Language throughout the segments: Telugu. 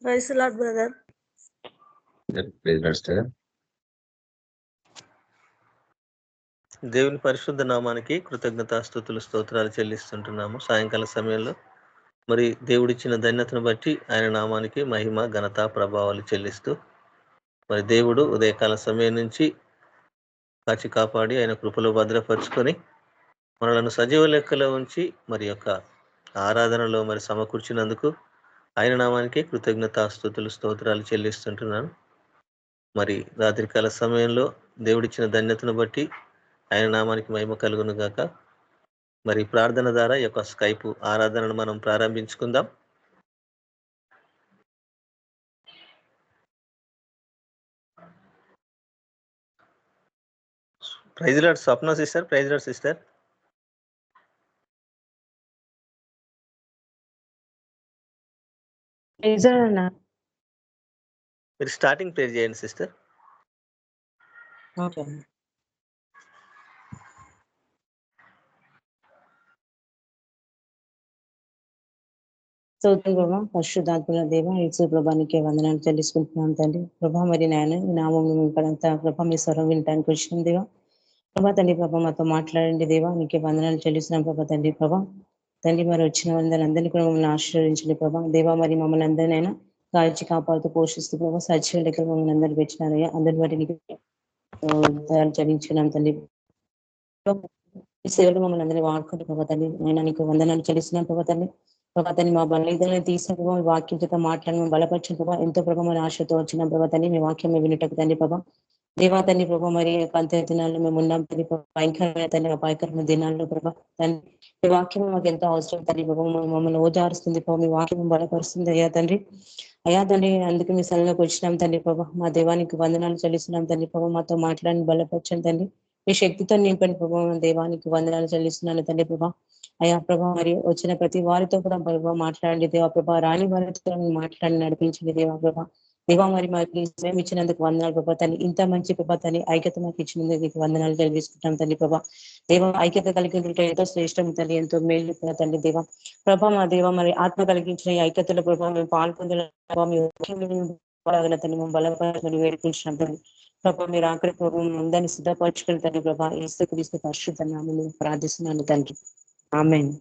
Praise lord brother. దేవుని పరిశుద్ధ నామానికి కృతజ్ఞతాస్తుతులు స్తోత్రాలు చెల్లిస్తుంటున్నాము. సాయంకాల సమయంలో మరి దేవుడిచ్చిన ధన్యతను బట్టి ఆయన నామానికి మహిమ ఘనత ప్రభావాలు చెల్లిస్తూ మరి దేవుడు ఉదయకాల సమయం నుంచి కాచి కాపాడి ఆయన కృపలో భద్రపరుచుకొని మనలను సజీవ లెక్కలో ఉంచి మరి యొక్క ఆరాధనలో మరి సమకూర్చినందుకు ఆయన నామానికి కృతజ్ఞతాస్తుతులు స్తోత్రాలు చెల్లిస్తుంటున్నాను. మరి రాత్రికాల సమయంలో దేవుడిచ్చిన ధన్యతను బట్టి ఆయన నామానికి మహిమ కలుగును గాక. మరి ప్రార్థన ద్వారా ఈ యొక్క స్కైపు ఆరాధనను మనం ప్రారంభించుకుందాం. Praise lord Swapna sister. Praise lord sister. మీరు స్టార్టింగ్ ప్రేర్ చేయండి సిస్టర్. ఓకే. స్తోత్రం ప్రభా, పరిశుద్ధాత్మల దేవ, యేసు ప్రభానికి వందనాలు చెల్లించుకుంటున్నాం తండ్రి. ప్రభా మరి నాయన ఈ నామం ఇక్కడంతా ప్రభా మీ స్వరం వినటానికి వచ్చిన దేవా. ప్రభా తండ్రి ప్రభా మాతో మాట్లాడండి దేవా, నీకే వందనాలు చెల్లిస్తున్నాం ప్రభా తండ్రి. ప్రభా తండ్రి మరి వచ్చిన అందరినీ కూడా మమ్మల్ని ఆశీర్వదించండి ప్రభా. దేవా మరి మమ్మల్ని అందరినైనా కాల్చి కాపాడుతూ పోషిస్తూ ప్రభా సజీవ లెక్కలు మమ్మల్ని అందరూ పెట్టినారయ్యా. అందరి వాటిని చెల్లించుకున్నాం తండ్రి. ఈ సేవలు మమ్మల్ని అందరినీ వాడుకుంటూ ప్రభా తండ్రి నేను నీకు వందనాలు చెల్లిస్తున్నాం ప్రభా తండ్రి. ప్రభా తండ్రి మా బలహీనతలను తీసిన ప్రభావ మీ వాక్యం చేత మాట్లాడిన బలపరిచిన ప్రభావ ఎంతో ప్రభావ మరి ఆశతో వచ్చిన ప్రభా తండ్రి మీ వాక్యం వినటకు తండ్రి ప్రభా. దేవా తండ్రి ప్రభా మరి అంత్య దినాల్లో మేము ఉన్నాం తండ్రి భయంకరమైన తండ్రి అపాయకరమైన దినాల్లో ప్రభా తండ్రి మీ వాక్యం మాకు ఎంతో అవసరం తండ్రి ప్రభావ మమ్మల్ని ఓదారుస్తుంది ప్రభావ మీ వాక్యం బలపరుస్తుంది అయ్యా తండ్రి. అయ్యా తండ్రి అందుకు మీ సలలోకి వచ్చినాం తండ్రి ప్రభా. మా దేవానికి వందనాలు చెల్లిస్తున్నాం తండ్రి ప్రభావ మాతో మాట్లాడిన బలపరచండి తండ్రి. మీ శక్తితో నింపండి ప్రభావ దేవానికి వందనాలు చెల్లిస్తున్నాను తండ్రి ప్రభా. అయ్యా ప్రభా మరి వచ్చిన ప్రతి వారితో కూడా ప్రభావ మాట్లాడండి దేవా ప్రభా. రాని వారితో మాట్లాడి నడిపించండి దేవా ప్రభా. దేవా మరి మాకు సమయం ఇచ్చినందుకు వందనాలు ప్రభా తల్లి. ఇంత మంచి ప్రభా తల్లి ఐక్యత మాకు ఇచ్చినందుకు మీకు వందనాలు తెలియజేసుకుంటాం తండ్రి ప్రభా. దేవ ఐక్యత కలిగి ఎంతో శ్రేష్టం తల్లి, ఎంతో మేలు తండ్రి దేవా ప్రభా. మా దేవ మరి ఆత్మ కలిగించిన ఈ ఐక్యతలో ప్రభావ మేము పాల్పొందాలని తల్లి మేము బలపడాలని వేడుకుంటున్నాం తండ్రి ప్రభా. మీరు ఆఖరి ప్రభావం అందరినీ సిద్ధపరచుకుని తండ్రి ప్రభా. యేసుక్రీస్తు పరిశుద్ధ నామములో ప్రార్థిస్తున్నాను తండ్రి. ఆమేన్.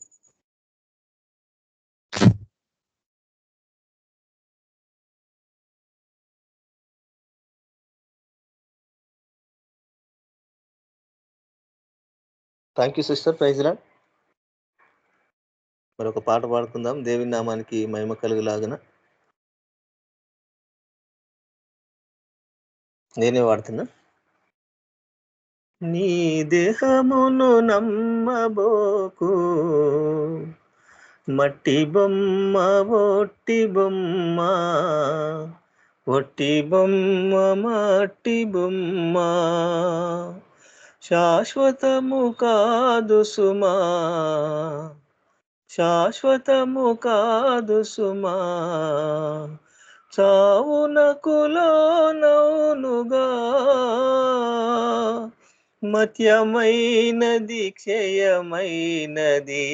Thank you sister. Praise lord. మరొక పాట పాడుకుందాం. దేవుని నామానికి మహిమ కలుగులాగన. నేనే వాడుతున్నా. నీ దేహమును నమ్మబోకు, మట్టి బొమ్మ ఒట్టి బొమ్మ, ఒట్టి బొమ్మ మట్టి బొమ్మ, శాశ్వతము కాదు సుమా, శాశ్వతము కాదు సుమా, చావునకు లోనవునుగా, మత్యమైనది క్షయమైనది,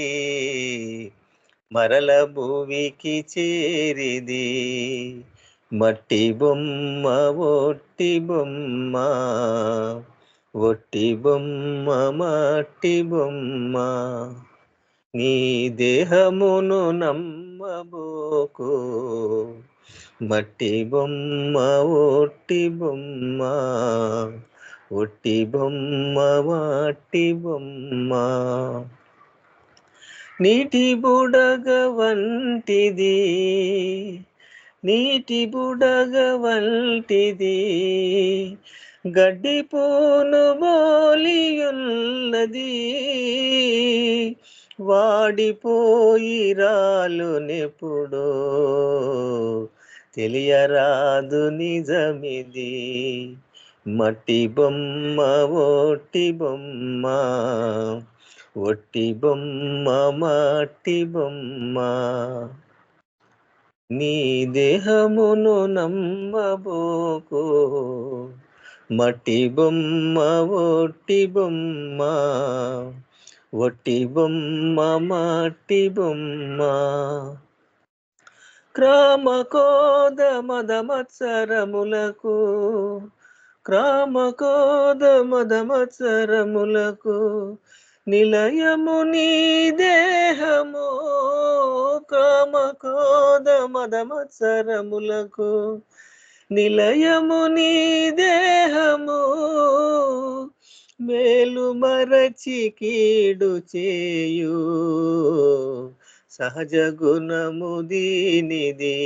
మరల భూమికి చేరిది, మట్టి బొమ్మ ఒట్టి బొమ్మ, ఒట్టి బొమ్మ మట్టి బొమ్మ, నీ దేహమును నమ్మబోకు, మట్టి బొమ్మ ఒట్టి బొమ్మ, ఒట్టి బొమ్మ మట్టి బొమ్మ, నీటి బుడగ వంటిది, నీటి బుడగ వంటిది, గడ్డి పూను బోలియున్నది, వాడిపోయి రాలునెప్పుడో తెలియరాదు నిజమిది, మట్టి బొమ్మ ఒట్టి బొమ్మ, ఒట్టి బొమ్మ మట్టి బొమ్మ, నీ దేహమును నమ్మబోకు, మట్టి బొమ్మ ఒట్టి బొమ్మ, ఒట్టి బొమ్మ మట్టి బొమ్మ, క్రామకోద మదమత్సరములకు క్రామకోద మదమత్సరములకు నిలయము నీ దేహము. క్రామకోద మదమత్సరములకు నిలయము నీ దేహము. మేలు మరచి కీడు చేయు సహజ గుణము దీనిది.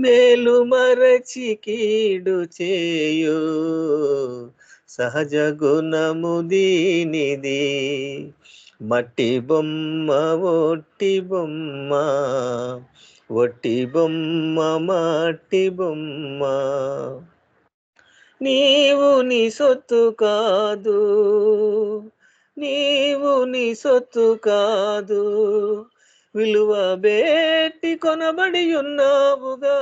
మేలు మరచి కీడు చేయు సహజ గుణము దీనిది. మట్టి బొమ్మ ఒట్టి బొమ్మ, ఒట్టి బొమ్మ మట్టి బొమ్మ. నీవు నీ సొత్తు కాదు, నీవు నీ సొత్తు కాదు. విలువ బెట్టి కొనబడి ఉన్నావుగా.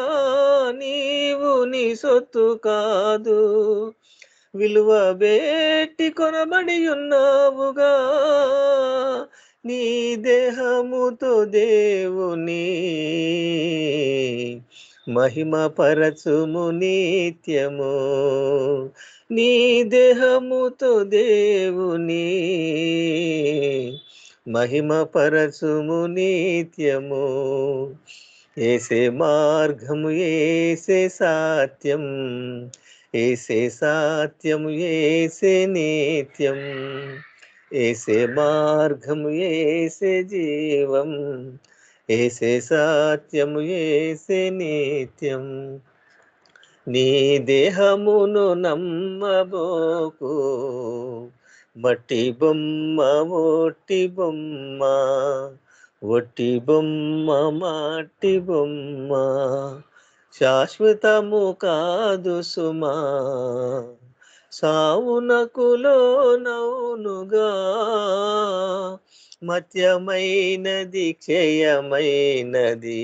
నీవు నీ సొత్తు కాదు, విలువ బెట్టి కొనబడి ఉన్నావుగా. నీ దేహముతో దేవుని మహిమ పరచుము నిత్యము. నీ దేహముతో దేవుని మహిమ పరచుము నిత్యము. ఏసే మార్గము ఏసే సత్యం, ఏసే సత్యము ఏసే నిత్యం. ఏసే మార్గము ఏసే జీవం, ఏసే సత్యము ఏసే నిత్యం. నీ దేహమును నమ్మబోకు, మట్టి బొమ్మ ఒట్టి బొమ్మ, ఒట్టి బొమ్మ మట్టి బొమ్మ. శాశ్వతము కాదు సుమా, సావునకు లోనవునుగా. మత్యమైనది క్షయమైనది,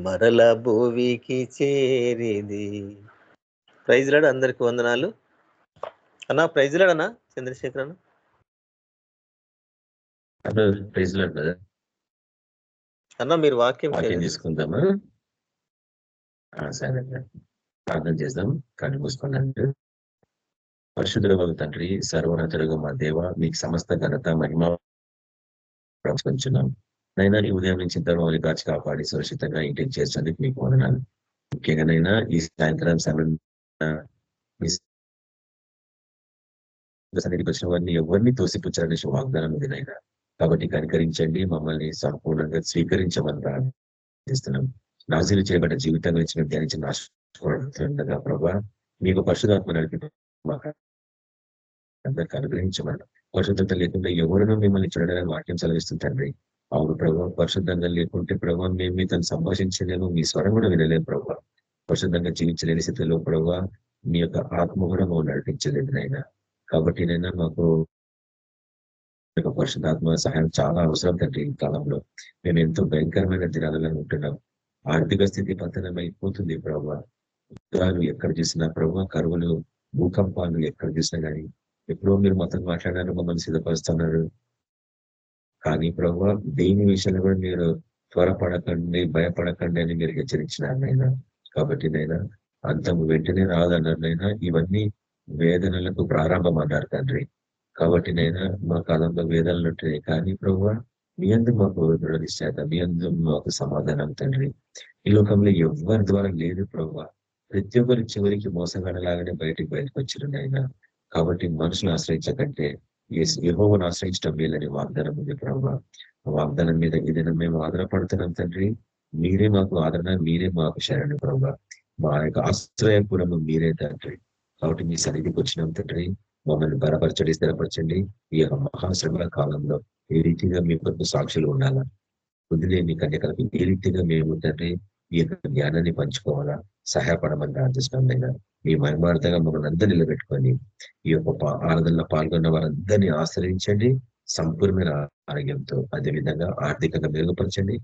మరల భూమికి చేరిది. Praise lord. అందరికి వందనాలు అన్నా. ప్రైజ్ లాడ్ అన్నా. చంద్రశేఖర్ అన్న. Praise lord brother. అన్నా మీరు వాక్యం తీసుకుందామా? సరే ప్రార్థన చేద్దాం. కళ్ళు మూసుకున్నట్టు. పరిశుద్ధుడగు తండ్రి, సర్వోన్నతుడగు మా దేవ, మీకు సమస్త ఘనత మహిమ ప్రపంచున్నాం. నైనా ఈ ఉదయం నుంచి మమ్మల్ని కాచి కాపాడి సురక్షితంగా ఇంటికి చేర్చేందుకు మీకు వందనాలు. ముఖ్యంగా నైనా ఈ సాయంత్రం సమయం సన్నిధికి వచ్చిన వారిని ఎవరిని తోసిపుచ్చారనే వాగ్దానం ఉంది నైనా. కాబట్టి కనికరించండి, మమ్మల్ని సంపూర్ణంగా స్వీకరించమని ప్రార్థిస్తున్నాం. నాశీలు చేయబడ్డ జీవితం గురించి మేము ధ్యానించిన ఆశగా ప్రభావ మీకు పరిశుధాత్మ నడిపి అందరికి అనుగ్రహించమని. పరిశుద్ధత లేకుండా ఎవరినూ మిమ్మల్ని చూడడానికి వాక్యం సెలవిస్తుంది తండ్రి. అవును ప్రభావ, పరిశుద్ధంగా లేకుంటే ప్రభావ మేము మీతో సంభాషించలేము, మీ స్వరం కూడా వినలేము ప్రభావ. పరిశుద్ధంగా జీవించలేని స్థితిలో ప్రభావ మీ యొక్క ఆత్మ కూడా మమ్మల్ని నడిపించలేదు నైనా. కాబట్టి నైనా మాకు పరిశుద్ధాత్మ సహాయం చాలా అవసరం తండ్రి. ఈ కాలంలో మేము ఎంతో భయంకరమైన దినాలలో ఉంటున్నాం. ఆర్థిక స్థితి పతనం అయిపోతుంది ప్రభావ. యుద్ధాలు ఎక్కడ చూసినా ప్రభావ, కరువులు, భూకంపాలు ఎక్కడ చూసినా కానీ ఎప్పుడో మీరు మొత్తం మాట్లాడారు, మమ్మల్ని సిద్ధపరుస్తున్నారు. కానీ ప్రభావ దేని విషయంలో కూడా మీరు త్వరపడకండి, భయపడకండి అని మీరు హెచ్చరించినారు నైనా. కాబట్టి నైనా అంతం వెంటనే రాదన్నారు నైనా. ఇవన్నీ వేదనలకు ప్రారంభం అన్నారు తండ్రి. కాబట్టి నైనా మా కాలంలో వేదనలు ఉంటాయి, కానీ ప్రభావ మీ అందు మాకు దృఢనిశ్చయత, మీ అందు మాకు సమాధానం తండ్రి. ఈ లోకంలో ఎవరి ద్వారా లేదు ప్రభావ. ప్రతి ఒక్కరి చివరికి మోసగాడలాగానే బయటకు వచ్చిన నైనా. కాబట్టి మనుషులు ఆశ్రయించకంటే యెహోవాను ఆశ్రయించడం మేలని వాగ్దానం ఉంది ప్రభావ. వాగ్దానం మీద ఏదైనా మేము ఆధారపడుతున్నాం తండ్రి. మీరే మాకు ఆదరణ, మీరే మాకు శరణు ప్రభావ. మా యొక్క ఆశ్రయపురము మీరే తండ్రి. కాబట్టి మీ సన్నిధికి వచ్చినాం తండ్రి. మమ్మల్ని బలపరచండి, స్థిరపరచండి. ఈ యొక్క మహాశ్రమల కాలంలో ఏ రీతిగా మీ కొరకు సాక్షులు ఉండాలా, బుద్ధిలేని కన్యకలకు ఏ రీతిగా మేము తండ్రి ఈ యొక్క జ్ఞానాన్ని పంచుకోవాలా సహాయపడమని ప్రార్థిస్తున్నాం నైనా. మీ మహిమార్థంగా మమ్మల్ని అందరూ నిలబెట్టుకొని ఈ యొక్క ఆరాధనలో పాల్గొన్న వారందరినీ ఆశ్రయించండి సంపూర్ణమైన ఆరోగ్యంతో. అదేవిధంగా ఆర్థికంగా మెరుగుపరచండి,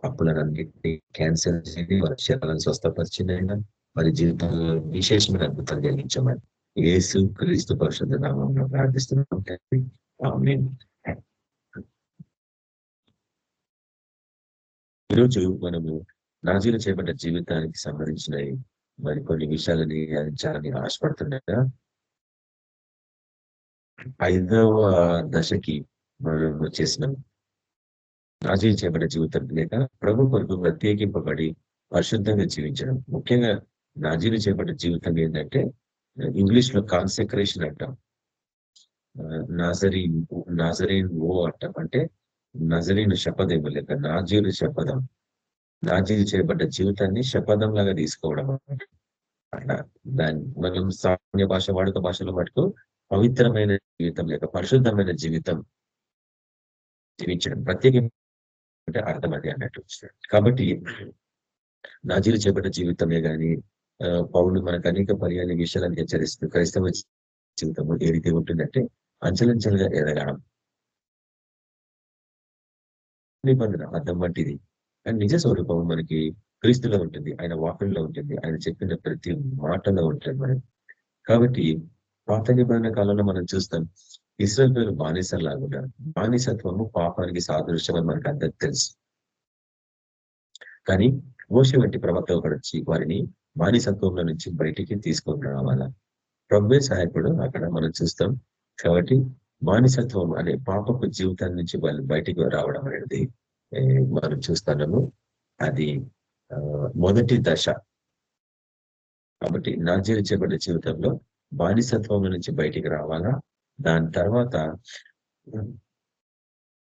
అప్పులన్నింటినీ క్యాన్సర్ చేయండి, వారి శరీరాలను స్వస్థపరిచింది అయినా వారి జీవితంలో విశేషమైన అద్భుతాలు జరిగించమని యేసు క్రీస్తు పరిశుద్ధ నామములో ప్రార్థిస్తున్నాం తండ్రి. ఆమేన్. ఈరోజు మనము నాజీలు చేపట్ట జీవితానికి సంబంధించిన మరి కొన్ని విషయాలని అందించాలని ఆశపడుతుండగా 5వ దశకి మనం వచ్చేసినాం. నాజీలు చేపట్ట జీవితం లేక ప్రభు కొరకు ప్రత్యేకింపబడి పరిశుద్ధంగా జీవించడం. ముఖ్యంగా నాజీలు చేపట్ట జీవితం ఏంటంటే ఇంగ్లీష్ లో కాన్సెక్రేషన్ అంటాం. నాజరీన్ ఓ అంటాం. అంటే నజరీను శపథం లేక నాజీలు శపథం. నాజీలు చేయబడ్డ జీవితాన్ని శపథం లాగా తీసుకోవడం అన్నమాట. అట్లా దాన్ని మనం సామాన్య భాష వాడుక భాషలో మటుకు పవిత్రమైన జీవితం లేక పరిశుద్ధమైన జీవితం జీవించడం ప్రత్యేకంగా అంటే అర్థం అది అన్నట్టు. కాబట్టి నాజీలు చేపట్ట జీవితమే గాని పౌలు మనకు అనేక పర్యాయ విషయాలను హెచ్చరిస్తూ క్రైస్తవ జీవితం ఏ రీతి ఉంటుందంటే అంచెలంచెలుగా ఎదగడం నిబంధన అర్థం వంటిది. అండ్ నిజ స్వరూపం మనకి క్రీస్తులో ఉంటుంది, ఆయన వాకుల్లో ఉంటుంది, ఆయన చెప్పిన ప్రతి మాటలో ఉంటుంది మనం. కాబట్టి పాత నిబంధన కాలంలో మనం చూస్తాం ఇశ్రాయేలు పేరు బానిసలాగా ఉన్నారు. బానిసత్వము పాపానికి సాదృశ్యం అని మనకు అందరికి తెలుసు. కానీ మోషే వంటి ప్రవక్త ఒకడు వచ్చి వారిని బానిసత్వంలో నుంచి బయటికి తీసుకొని రావాలా. ప్రభువే సహాయకుడు అక్కడ మనం చూస్తాం. కాబట్టి బానిసత్వం అనే పాపపు జీవితాన్ని నుంచి వాళ్ళు బయటికి రావడం అనేది మనం చూస్తున్నాము. అది మొదటి దశ. కాబట్టి నాజీలు చేపట్ట జీవితంలో బానిసత్వం నుంచి బయటికి రావాలా. దాని తర్వాత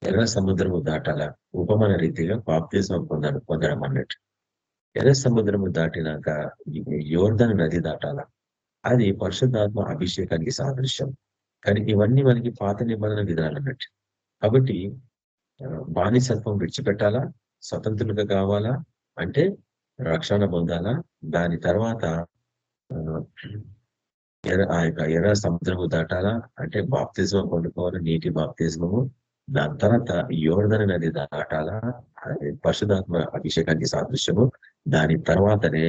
ఎర్ర సముద్రము దాటాల ఉపమాన రీతిగా బాప్తిజం పొందడం అన్నట్టు. ఎర్ర సముద్రము దాటినాక యోర్దాను నది దాటాల. అది పరిశుద్ధాత్మ అభిషేకానికి సాదృశ్యం. కానీ ఇవన్నీ మనకి పాత నిబంధన విధానాలు అన్నట్టు. కాబట్టి బానిసత్వం విడిచిపెట్టాలా, స్వతంత్రులుగా కావాలా అంటే రక్షణ పొందాలా. దాని తర్వాత ఆ యొక్క ఎర్ర సముద్రము దాటాలా అంటే బాప్తిజం పొందుకోవాలి, నీటి బాప్తిజమము. దాని తర్వాత యోర్దన నది దాటాలా, అది పరిశుధాత్మ అభిషేకానికి సాదృశ్యము. దాని తర్వాతనే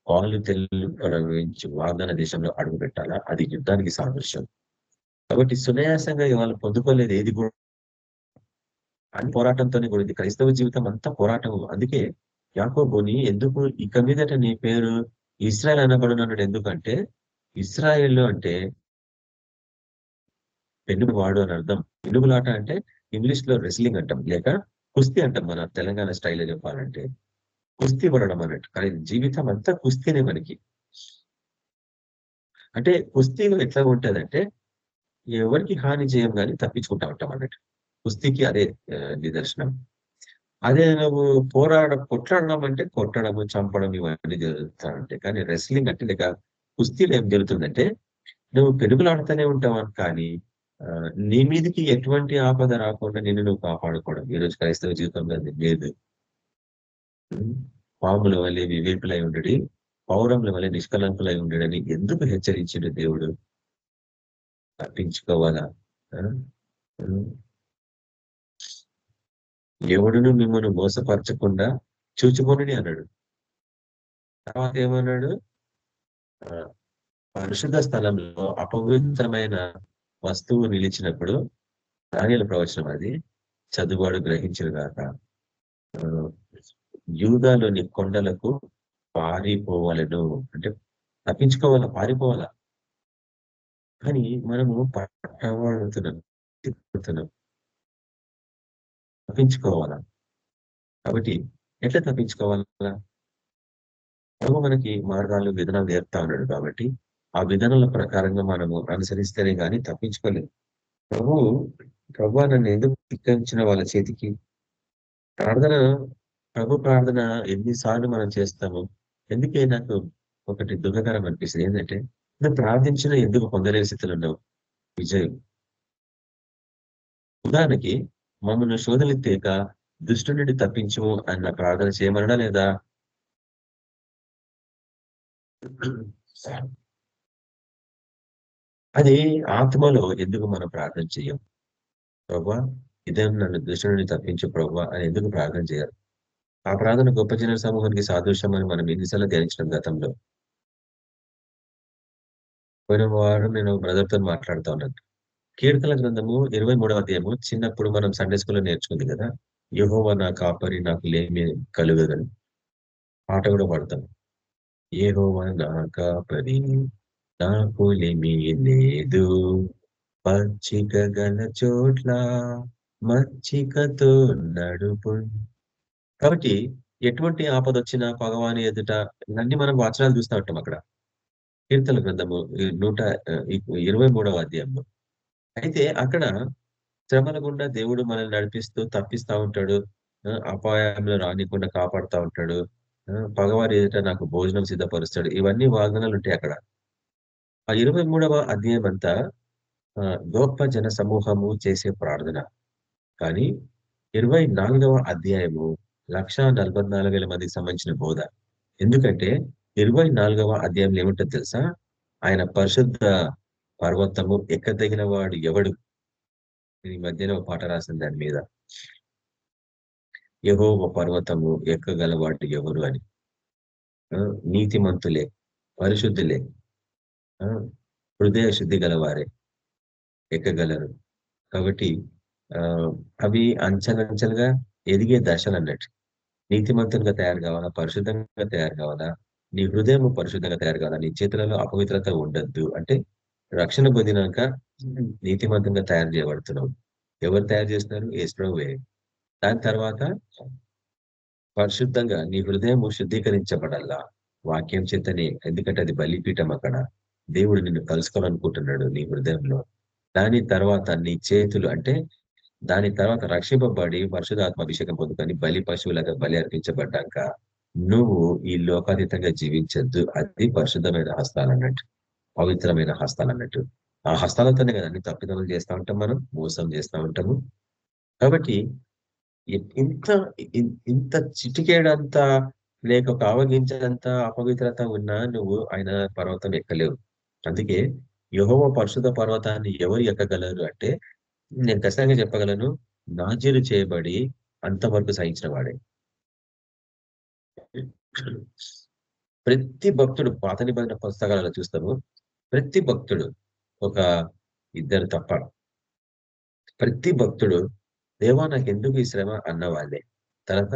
పాలు తెల్లు ప్రవహించి వాగ్దాన దేశంలో అడుగు పెట్టాలా, అది యుద్ధానికి సాదృశ్యం. కాబట్టి సునాయాసంగా వాళ్ళు పొందుకోలేదు ఏది కూడా, అని పోరాటంతోనే కూడా. ఇది క్రైస్తవ జీవితం అంతా పోరాటం. అందుకే యాకోబుని ఎందుకు ఇక మీదట నీ పేరు ఇస్రాయేల్ అనబడునన్నాడు. ఎందుకంటే ఇస్రాయేల్ అంటే పెనుగువాడు అని అర్థం. పెనుగులాట అంటే ఇంగ్లీష్ లో రెస్లింగ్ అంటాం, లేక కుస్తీ అంటాం. మన తెలంగాణ స్టైల్లో చెప్పాలంటే కుస్తీ పడడం అన్నట్టు. కానీ జీవితం అంతా కుస్తీనే మనకి. అంటే కుస్తీలో ఎట్లా ఉంటదంటే ఎవరికి హాని చేయం కానీ తప్పించుకుంటా ఉంటాం అన్నట్టు. కుస్తీకి అదే నిదర్శనం. అదే నువ్వు కొట్లాడడం అంటే కొట్టడము, చంపడం ఇవన్నీ జరుగుతాయంటే. కానీ రెస్లింగ్ అంటే లేక కుస్తీలో ఏం జరుగుతుందంటే నువ్వు పెరుగులాడుతూనే ఉంటావు కానీ నీ మీదకి ఎటువంటి ఆపద రాకుండా నిన్ను నువ్వు కాపాడుకోవడం. ఈరోజు క్రైస్తవ జీవితంలో లేదు. పాముల వల్లే వివేకులై ఉండడి, పౌరముల వల్లే నిష్కలంకులై ఉండడని ఎందుకు హెచ్చరించిండు దేవుడు? తప్పించుకోవాలా. ఎవడును మిమ్మల్ని మోసపరచకుండా చూచుకొనుడి అన్నాడు. తర్వాత ఏమన్నాడు? పరిశుద్ధ స్థలంలో అపవిత్రమైన వస్తువు నిలిచినప్పుడు దానియేలు ప్రవచనం అది చదువువాడు గ్రహించిన గాక. యూదాలోని కొండలకు పారిపోవాలను అంటే తప్పించుకోవాలా, పారిపోవాలా. కానీ మనము పట్టబడుతున్నాం, తప్పించుకోవాలా. కాబట్టి ఎట్లా తప్పించుకోవాలా? ప్రభు మనకి మార్గాలు విధానాలు నేర్పుతా ఉన్నాడు. కాబట్టి ఆ విధానాల ప్రకారంగా మనము అనుసరిస్తేనే కానీ తప్పించుకోలేదు. ప్రభు నన్ను ఎందుకు ధిక్కరించిన వాళ్ళ చేతికి? ప్రభు ప్రార్థన ఎన్నిసార్లు మనం చేస్తాము. ఎందుకే నాకు ఒకటి దుఃఖకరం అనిపిస్తుంది. ఏంటంటే నువ్వు ప్రార్థించిన ఎందుకు పొందలేని స్థితిలో ఉన్నావు విజయం. ఉదాహరణకి మమ్మల్ని శోధనెత్తేక దుష్టు నుండి తప్పించము అన్న ప్రార్థన చేయమనడా లేదా? అది ఆత్మలో ఎందుకు మనం ప్రార్థన చేయం? ప్రభా ఇదే నన్ను దుష్టు నుండి తప్పించు ప్రభా అని ఎందుకు ప్రార్థన చేయాలి? ఆ ప్రార్థన గొప్ప జన సమూహానికి సాదృశ్యం అని మనం ఎన్నిసార్లు ధ్యానించడం గతంలో. పోయిన వారం నేను బ్రదర్తో మాట్లాడుతూ ఉన్నాను. కీర్తన గ్రంథము 23వ అధ్యాయము చిన్నప్పుడు మనం సండే స్కూల్లో నేర్చుకుంది కదా. యెహోవా నా కాపరి, నాకు లేమి కలుగదని పాట కూడా పాడతాం. యెహోవా నా కాపరి, నాకు లేమి లేదు, పచ్చిక గల చోట్ల మచ్చికతో నడుపు. కాబట్టి ఎటువంటి ఆపద వచ్చినా భగవాని ఎదుట, ఇవన్నీ మనం వచనాలు చూస్తూ ఉంటాం అక్కడ. కీర్తన గ్రంథము 123వ అధ్యాయంలో. అయితే అక్కడ శ్రమల గుండా దేవుడు మనల్ని నడిపిస్తూ తప్పిస్తా ఉంటాడు. అపాయంలో రానికుండా కాపాడుతా ఉంటాడు. పగవారి ఎదుట నాకు భోజనం సిద్ధపరుస్తాడు. ఇవన్నీ వాగ్దానాలు ఉంటాయి అక్కడ. ఆ 23వ అధ్యాయం అంతా గొప్ప జన సమూహము చేసే ప్రార్థన. కానీ 24వ అధ్యాయము 1,44,000 మందికి సంబంధించిన బోధ. ఎందుకంటే 24వ అధ్యాయంలో ఏముంటుంది తెలుసా? ఆయన పరిశుద్ధ పర్వతము ఎక్కదగిన వాడు ఎవడు? ఈ మధ్యన ఒక పాట రాసింది దాని మీద. యెహోవా పర్వతము ఎక్కగలవాడు ఎవరు అని. నీతిమంతులే, పరిశుద్ధులే, హృదయ శుద్ధి గలవారే ఎక్కగలరు. కాబట్టి అవి అంచెలంచెలుగా ఎదిగే దశలు అన్నట్టు. నీతిమంతులుగా తయారు కావాలా, పరిశుద్ధంగా తయారు కావాలా, నీ హృదయం పరిశుద్ధంగా తయారు కావాలా, నీ చేతులలో అపవిత్రత ఉండద్దు అంటే రక్షణ పొందినాక నీతిమంతంగా తయారు చేయబడుతున్నావు. ఎవరు తయారు చేస్తున్నారు? యేసుప్రభువే. దాని తర్వాత పరిశుద్ధంగా నీ హృదయం శుద్ధీకరించబడాలా వాక్యం చేతనే. ఎందుకంటే అది బలిపీఠం. అక్కడ దేవుడు నిన్ను కలుసుకోవాలనుకుంటున్నాడు నీ హృదయంలో. దాని తర్వాత నీ చేతులు అంటే దాని తర్వాత రక్షింపబడి పరిశుధాత్మ అభిషేకం పొందుకొని బలి పశువులాగా బలి అర్పించబడ్డాక నువ్వు ఈ లోకాతీతంగా జీవించద్దు. అది పరిశుద్ధమైన హస్తాలు అన్నట్టు, పవిత్రమైన హస్తాలు అన్నట్టు. ఆ హస్తాలతోనే కదా అన్ని తప్పిదములు చేస్తూ ఉంటాం, మనం మోసం చేస్తూ ఉంటాము. కాబట్టి ఇంత ఇంత చిటికేడంత లేక ఒక ఆవగించడంత అపవిత్రత ఉన్నా నువ్వు ఆయన పర్వతం ఎక్కలేవు. అందుకే యెహోవా పరిశుద్ధ పర్వతాన్ని ఎవరు ఎక్కగలరు అంటే నేను ఖచ్చితంగా చెప్పగలను, నాజీరు చేయబడి అంతవరకు సహించిన వాడే. ప్రతి భక్తుడు పాత నిబంధన పుస్తకాలలో చూస్తాము. ప్రతి భక్తుడు ఒక ఇద్దరు తప్ప ప్రతి భక్తుడు దేవా నాకెందుకు ఈ శ్రమ అన్నవాళ్లే. తర్వాత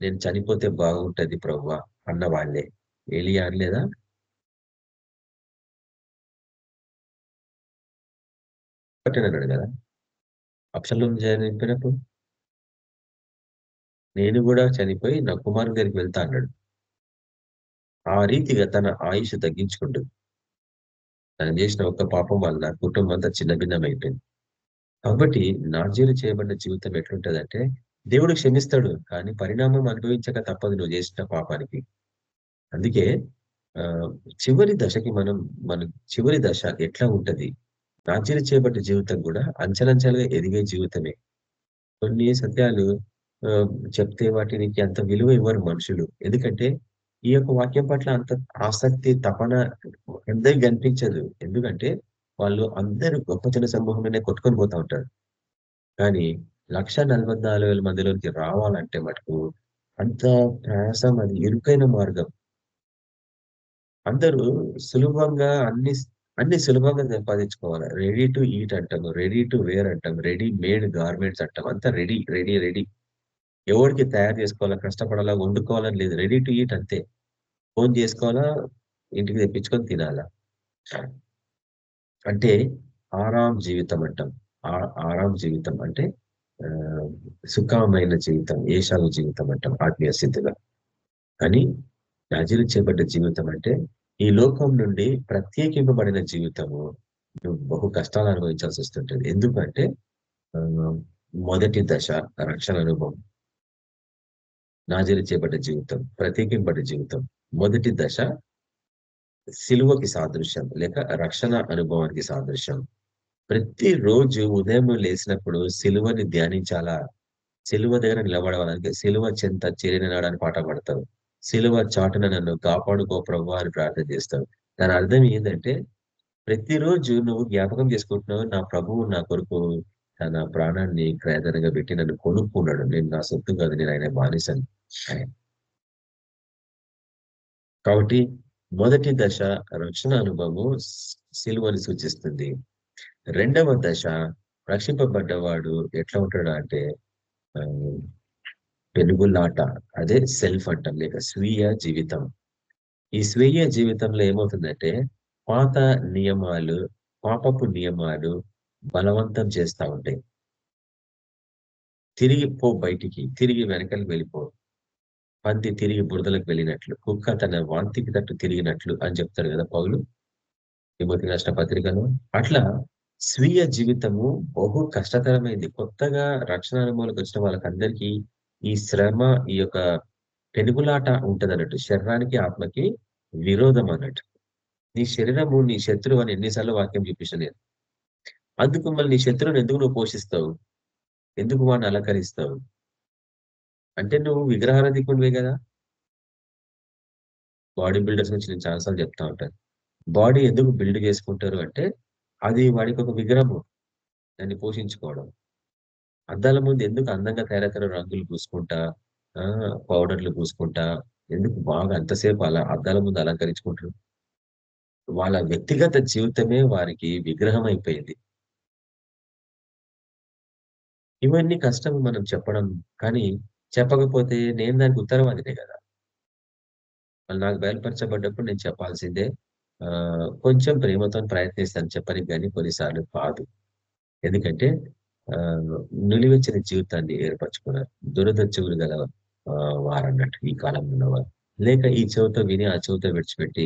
నేను చనిపోతే బాగుంటది ప్రభువా అన్నవాళ్లే. ఏలియా అనలేదా? అన్నాడు కదా అబ్షాలోము చనిపోయినప్పుడు, నేను కూడా చనిపోయి నా కుమారుని దగ్గరికి వెళ్తా అన్నాడు. ఆ రీతిగా తన ఆయుష్ తగ్గించుకుంటుంది. తను చేసిన ఒక్క పాపం వల్ల కుటుంబం అంతా చిన్నభిన్నమైపోయింది. కాబట్టి నాజీరు చేయబడిన జీవితం ఎట్లుంటదంటే దేవుడు క్షమిస్తాడు, కానీ పరిణామం అనుభవించక తప్పదు నువ్వు చేసిన పాపానికి. అందుకే చివరి దశకి మన చివరి దశ ఎట్లా ఉంటది? నాజీరు చేయబడ్డ జీవితం కూడా అంచెలంచెలుగా ఎదిగే జీవితమే. కొన్ని సత్యాలు చెప్తే వాటికి అంత విలువ ఇవ్వరు మనుషులు. ఎందుకంటే ఈ యొక్క వాక్యం పట్ల అంత ఆసక్తి, తపన అందరికి కనిపించదు. ఎందుకంటే వాళ్ళు అందరూ గొప్ప జన సమూహంలోనే కొట్టుకొని పోతా ఉంటారు. కానీ 1,44,000 మందిలోకి రావాలంటే మటుకు అంత ప్రయాసం, అది ఇరుకైన మార్గం. అందరూ సులభంగా అన్ని సులభంగా సంపాదించుకోవాలి. రెడీ టు ఈట్ అంటాము, రెడీ టు వేర్ అంటాం, రెడీ మేడ్ గార్మెంట్స్ అంటాం. అంతా రెడీ రెడీ రెడీ. ఎవరికి తయారు చేసుకోవాలా, కష్టపడాలా, వండుకోవాలని లేదు. రెడీ టు ఈట్ అంతే. ఫోన్ చేసుకోవాలా, ఇంటికి తెప్పించుకొని తినాలా. అంటే ఆరాం జీవితం అంటాం. ఆరాం జీవితం అంటే సుఖమైన జీవితం, ఏషావు జీవితం అంటాం ఆత్మీయ స్థితిగా. కానీ నాజీరు చేయబడ్డ జీవితం అంటే ఈ లోకం నుండి ప్రత్యేకింపబడిన జీవితము. నువ్వు బహు కష్టాలు అనుభవించాల్సి వస్తుంటది. ఎందుకంటే మొదటి దశ రక్షణ అనుభవం. నాజీరు చేయబడ్డ జీవితం, ప్రత్యేకింపబడ్డ జీవితం. మొదటి దశ సిలువకి సాదృశ్యం, లేక రక్షణ అనుభవానికి సాదృశ్యం. ప్రతిరోజు ఉదయం లేసినప్పుడు సిలువని ధ్యానించాలా, సిలువ దగ్గర నిలబడవాలని, సిలువ చెంత చేరిన నాడని పాట పాడతారు. సిలువ చాటున నన్ను కాపాడుకో ప్రభువా అని ప్రార్థన చేస్తావు. దాని అర్థం ఏంటంటే ప్రతిరోజు నువ్వు జ్ఞాపకం చేసుకుంటున్నావు, నా ప్రభువు నా కొరకు తన ప్రాణాన్ని క్రయధనంగా పెట్టి నన్ను కొనుక్కున్నాడు. నేను నా సొత్తు కాదు, నేను ఆయన బానిసని. కాబట్టి మొదటి దశ రక్షణ అనుభవము సిలువని సూచిస్తుంది. రెండవ దశ రక్షింపబడ్డవాడు ఎట్లా ఉంటాడు అంటే పెనుగులాట, అదే సెల్ఫ్ అంటాం, లేక స్వీయ జీవితం. ఈ స్వీయ జీవితంలో ఏమవుతుందంటే పాత నియమాలు, పాపపు నియమాలు బలవంతం చేస్తా ఉంటాయి. తిరిగి పో బయటికి, తిరిగి వెనకకి వెళ్ళిపో, పంది తిరిగి బురదలకు వెళ్ళినట్లు, కుక్క తన వాంతికి తట్టు తిరిగినట్లు అని చెప్తారు కదా పౌలు తిమోతి రాష్ట్ర పత్రికలో. అట్లా స్వీయ జీవితము బహు కష్టతరమైంది. కొత్తగా రక్షణ అనుభవాలకు వచ్చిన వాళ్ళకందరికీ ఈ శ్రమ, ఈ యొక్క పెనుగులాట ఉంటది అన్నట్టు. శరీరానికి ఆత్మకి విరోధం అన్నట్టు. నీ శరీరము నీ శత్రువు అని ఎన్నిసార్లు వాక్యం చూపించిన నేను. అందుకు మళ్ళీ నీ శత్రువుని ఎందుకు నువ్వు పోషిస్తావు? ఎందుకు వాడిని అలంకరిస్తావు? అంటే నువ్వు విగ్రహారాధికుడివే కదా. బాడీ బిల్డర్స్ నుంచి నేను చాలాసార్లు చెప్తా ఉంటాను. బాడీ ఎందుకు బిల్డ్ చేసుకుంటారు అంటే అది వాడికి ఒక విగ్రహము, దాన్ని పోషించుకోవడం. అద్దాల ముందు ఎందుకు అందంగా తయారవుతారు? రంగులు పూసుకుంటా, పౌడర్లు పూసుకుంటా, ఎందుకు బాగా అంతసేపు అలా అద్దాల ముందు అలంకరించుకుంటారు? వాళ్ళ వ్యక్తిగత జీవితమే వారికి విగ్రహం అయిపోయింది. ఇవన్నీ కష్టం మనం చెప్పడం, కానీ చెప్పకపోతే నేను దానికి ఉత్తరవాదినే కదా. వాళ్ళు నాకు బయలుపరచబడ్డప్పుడు నేను చెప్పాల్సిందే. కొంచెం ప్రేమతో ప్రయత్నిస్తాను చెప్పనికి, కానీ కొన్నిసార్లు కాదు. ఎందుకంటే నిలువెచ్చని జీవితాన్ని ఏర్పరచుకున్నారు దురదృష్టములు గల వారన్నట్టు ఈ కాలంలో ఉన్నవారు. లేక ఈ చెవితో విని ఆ చెవితో విడిచిపెట్టి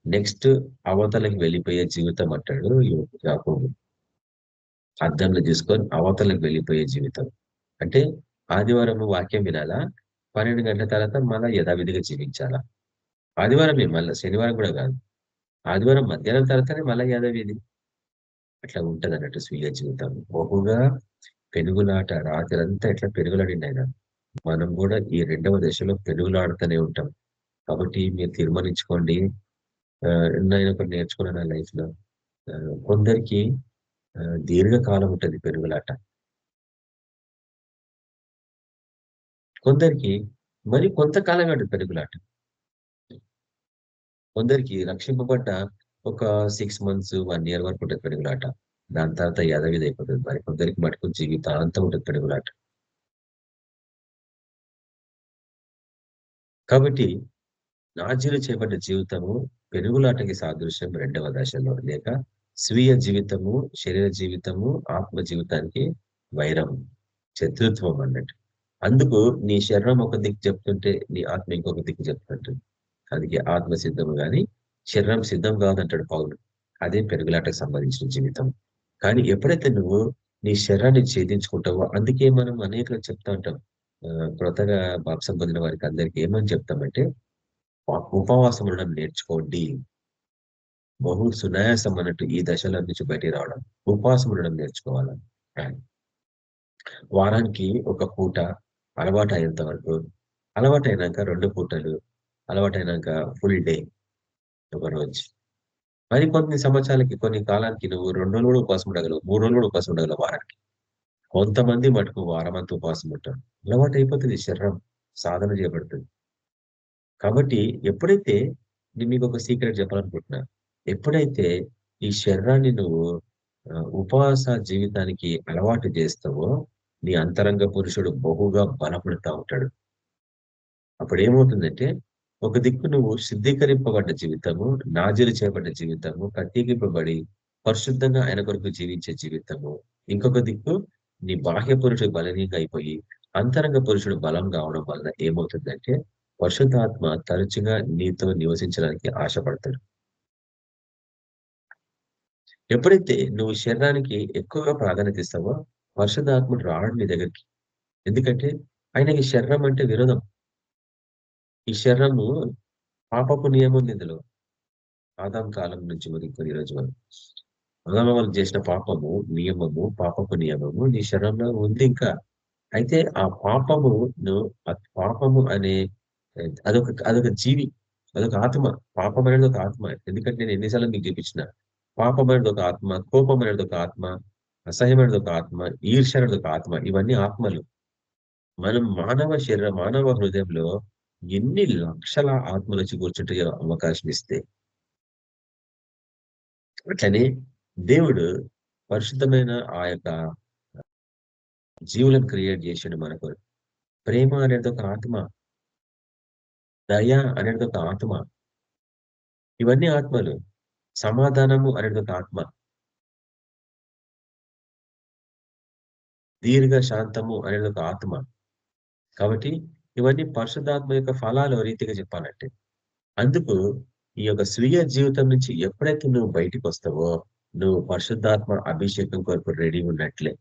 నెక్స్ట్ అవతలకి వెళ్ళిపోయే జీవితం అంటాడు యాకోబు. అద్దంలో తీసుకొని అవతలకు వెళ్ళిపోయే జీవితం అంటే ఆదివారం వాక్యం వినాలా, 12 గంటల తర్వాత మళ్ళా యథావిధిగా జీవించాలా. ఆదివారమే, మళ్ళీ శనివారం కూడా కాదు. ఆదివారం మధ్యాహ్నం తర్వాతనే మళ్ళా యథావిధి. అట్లా ఉంటది అన్నట్టు స్వీయ జీవితం. బహుగా పెనుగులాట, రాత్రంతా ఎట్లా పెనుగులాడింది ఆయన. మనం కూడా ఈ 2వ దశలో పెనుగులాడుతూనే ఉంటాం. కాబట్టి మీరు తీర్మానించుకోండి. నేను ఒకటి నేర్చుకున్నాను నా లైఫ్ లో. కొందరికి దీర్ఘకాలం ఉంటది పెనుగులాట, కొందరికి మరి కొంతకాలం ఉంటుంది పెనుగులాట. కొందరికి రక్షింపబడ్డ ఒక 6 months 1 year వరకు ఉంటుంది పెనుగులాట. దాని తర్వాత యథావిధి అయిపోతుంది. మరి కొందరికి మటుకు జీవితాంతం ఉంటుంది పెనుగులాట. కాబట్టి నాజీలు చేయబడ్డ జీవితము పెనుగులాటకి సాదృశ్యం 2వ దశలో, లేక స్వీయ జీవితము, శరీర జీవితము, ఆత్మ జీవితానికి వైరం, శత్రుత్వం అన్నట్టు. అందుకు నీ శరీరం ఒక దిక్కు చెప్తుంటే నీ ఆత్మ ఇంకొక దిక్కు చెప్తుంటుంది. అందుకే ఆత్మ సిద్ధము కానీ శరీరం సిద్ధం కాదంటాడు పౌలు. అదే పెనుగులాటకు సంబంధించిన జీవితం. కానీ ఎప్పుడైతే నువ్వు నీ శరీరాన్ని ఛేదించుకుంటావో, అందుకే మనం అనేకలు చెప్తా ఉంటాం. క్రొత్తగా బాప్సం పొందిన వారికి అందరికి ఏమని చెప్తామంటే ఉపవాసం ఉండడం నేర్చుకోండి. బహు సునాయాసం అన్నట్టు ఈ దశల నుంచి బయటికి రావడం. ఉపవాసం ఉండడం నేర్చుకోవాలి. వారానికి ఒక పూట అలవాటు అయ్యేంత వరకు, అలవాటైనాక 2 పూటలు, అలవాటైనాక ఫుల్ డే ఒక రోజు. మరి కొన్ని సంవత్సరాలకి, కొన్ని కాలానికి నువ్వు 2 రోజులు కూడా ఉపవాసం ఉండగలవు, 3 రోజులు కూడా ఉపవాసం ఉండగలవు వారానికి. కొంతమంది మటుకు వారమంతా ఉపవాసం ఉంటారు. అలవాటు అయిపోతుంది, శరీరం సాధన చేయబడుతుంది. కాబట్టి ఎప్పుడైతే మీకు ఒక సీక్రెట్ చెప్పాలనుకుంటున్నా, ఎప్పుడైతే ఈ శరీరాన్ని నువ్వు ఉపవాస జీవితానికి అలవాటు చేస్తావో నీ అంతరంగ పురుషుడు బహుగా బలపడుతూ ఉంటాడు. అప్పుడు ఏమవుతుందంటే ఒక దిక్కు నువ్వు శుద్ధీకరింపబడ్డ జీవితము, నాజీలు చేయబడ్డ జీవితము, ప్రత్యేకింపబడి పరిశుద్ధంగా ఆయన కొరకు జీవించే జీవితము. ఇంకొక దిక్కు నీ బాహ్య పురుషుడు బలహీనంగా అయిపోయి అంతరంగ పురుషుడు బలం కావడం వల్ల ఏమవుతుందంటే పరిశుద్ధాత్మ తరచుగా నీతో నివసించడానికి ఆశపడతాడు. ఎప్పుడైతే నువ్వు శరీరానికి ఎక్కువగా ప్రాధాన్యత ఇస్తావో పరిశుద్ధాత్ముడు రావడం నీ దగ్గరికి. ఎందుకంటే ఆయనకి శరీరం అంటే విరోధం. ఈ శరీరము పాపపు నియమం ఉంది ఇందులో. ఆదాం కాలం నుంచి మొదలుకొని ఈ రోజు వరకు ఆదాము వాళ్ళు చేసిన పాపము నియమము, పాపపు నియమము నీ శరీరంలో ఉంది ఇంకా. అయితే ఆ పాపము అనే అదొక జీవి, అదొక ఆత్మ. పాపం అనేది ఒక ఆత్మ. ఎందుకంటే నేను ఎన్నిసార్లు మీకు చూపించిన, పాపం అనేది ఒక ఆత్మ, కోపం అనేది ఒక ఆత్మ, అసహ్యం అనేది ఒక ఆత్మ, ఈర్ష్య అనేది ఒక ఆత్మ. ఇవన్నీ ఆత్మలు. మనం మానవ హృదయంలో ఎన్ని లక్షల ఆత్మలు వచ్చి కూర్చుంటే అవకాశం ఇస్తే. అట్లనే దేవుడు పరిశుద్ధమైన ఆ యొక్క జీవులను క్రియేట్ చేసాడు మనకు. ప్రేమ అనేది ఒక ఆత్మ, దయ అనేది ఒక ఆత్మ, ఇవన్నీ ఆత్మలు. సమాధానము అనేది ఒక ఆత్మ, దీర్ఘ శాంతము అనేది ఒక ఆత్మ. కాబట్టి ఇవన్నీ పరిశుద్ధాత్మ యొక్క ఫలాలు రీతిగా చెప్పాలంటే. అందుకు ఈ యొక్క స్వీయ జీవితం నుంచి ఎప్పుడైతే నువ్వు బయటికి వస్తావో నువ్వు పరిశుద్ధాత్మ అభిషేకం కొరకు రెడీ ఉన్నట్లే.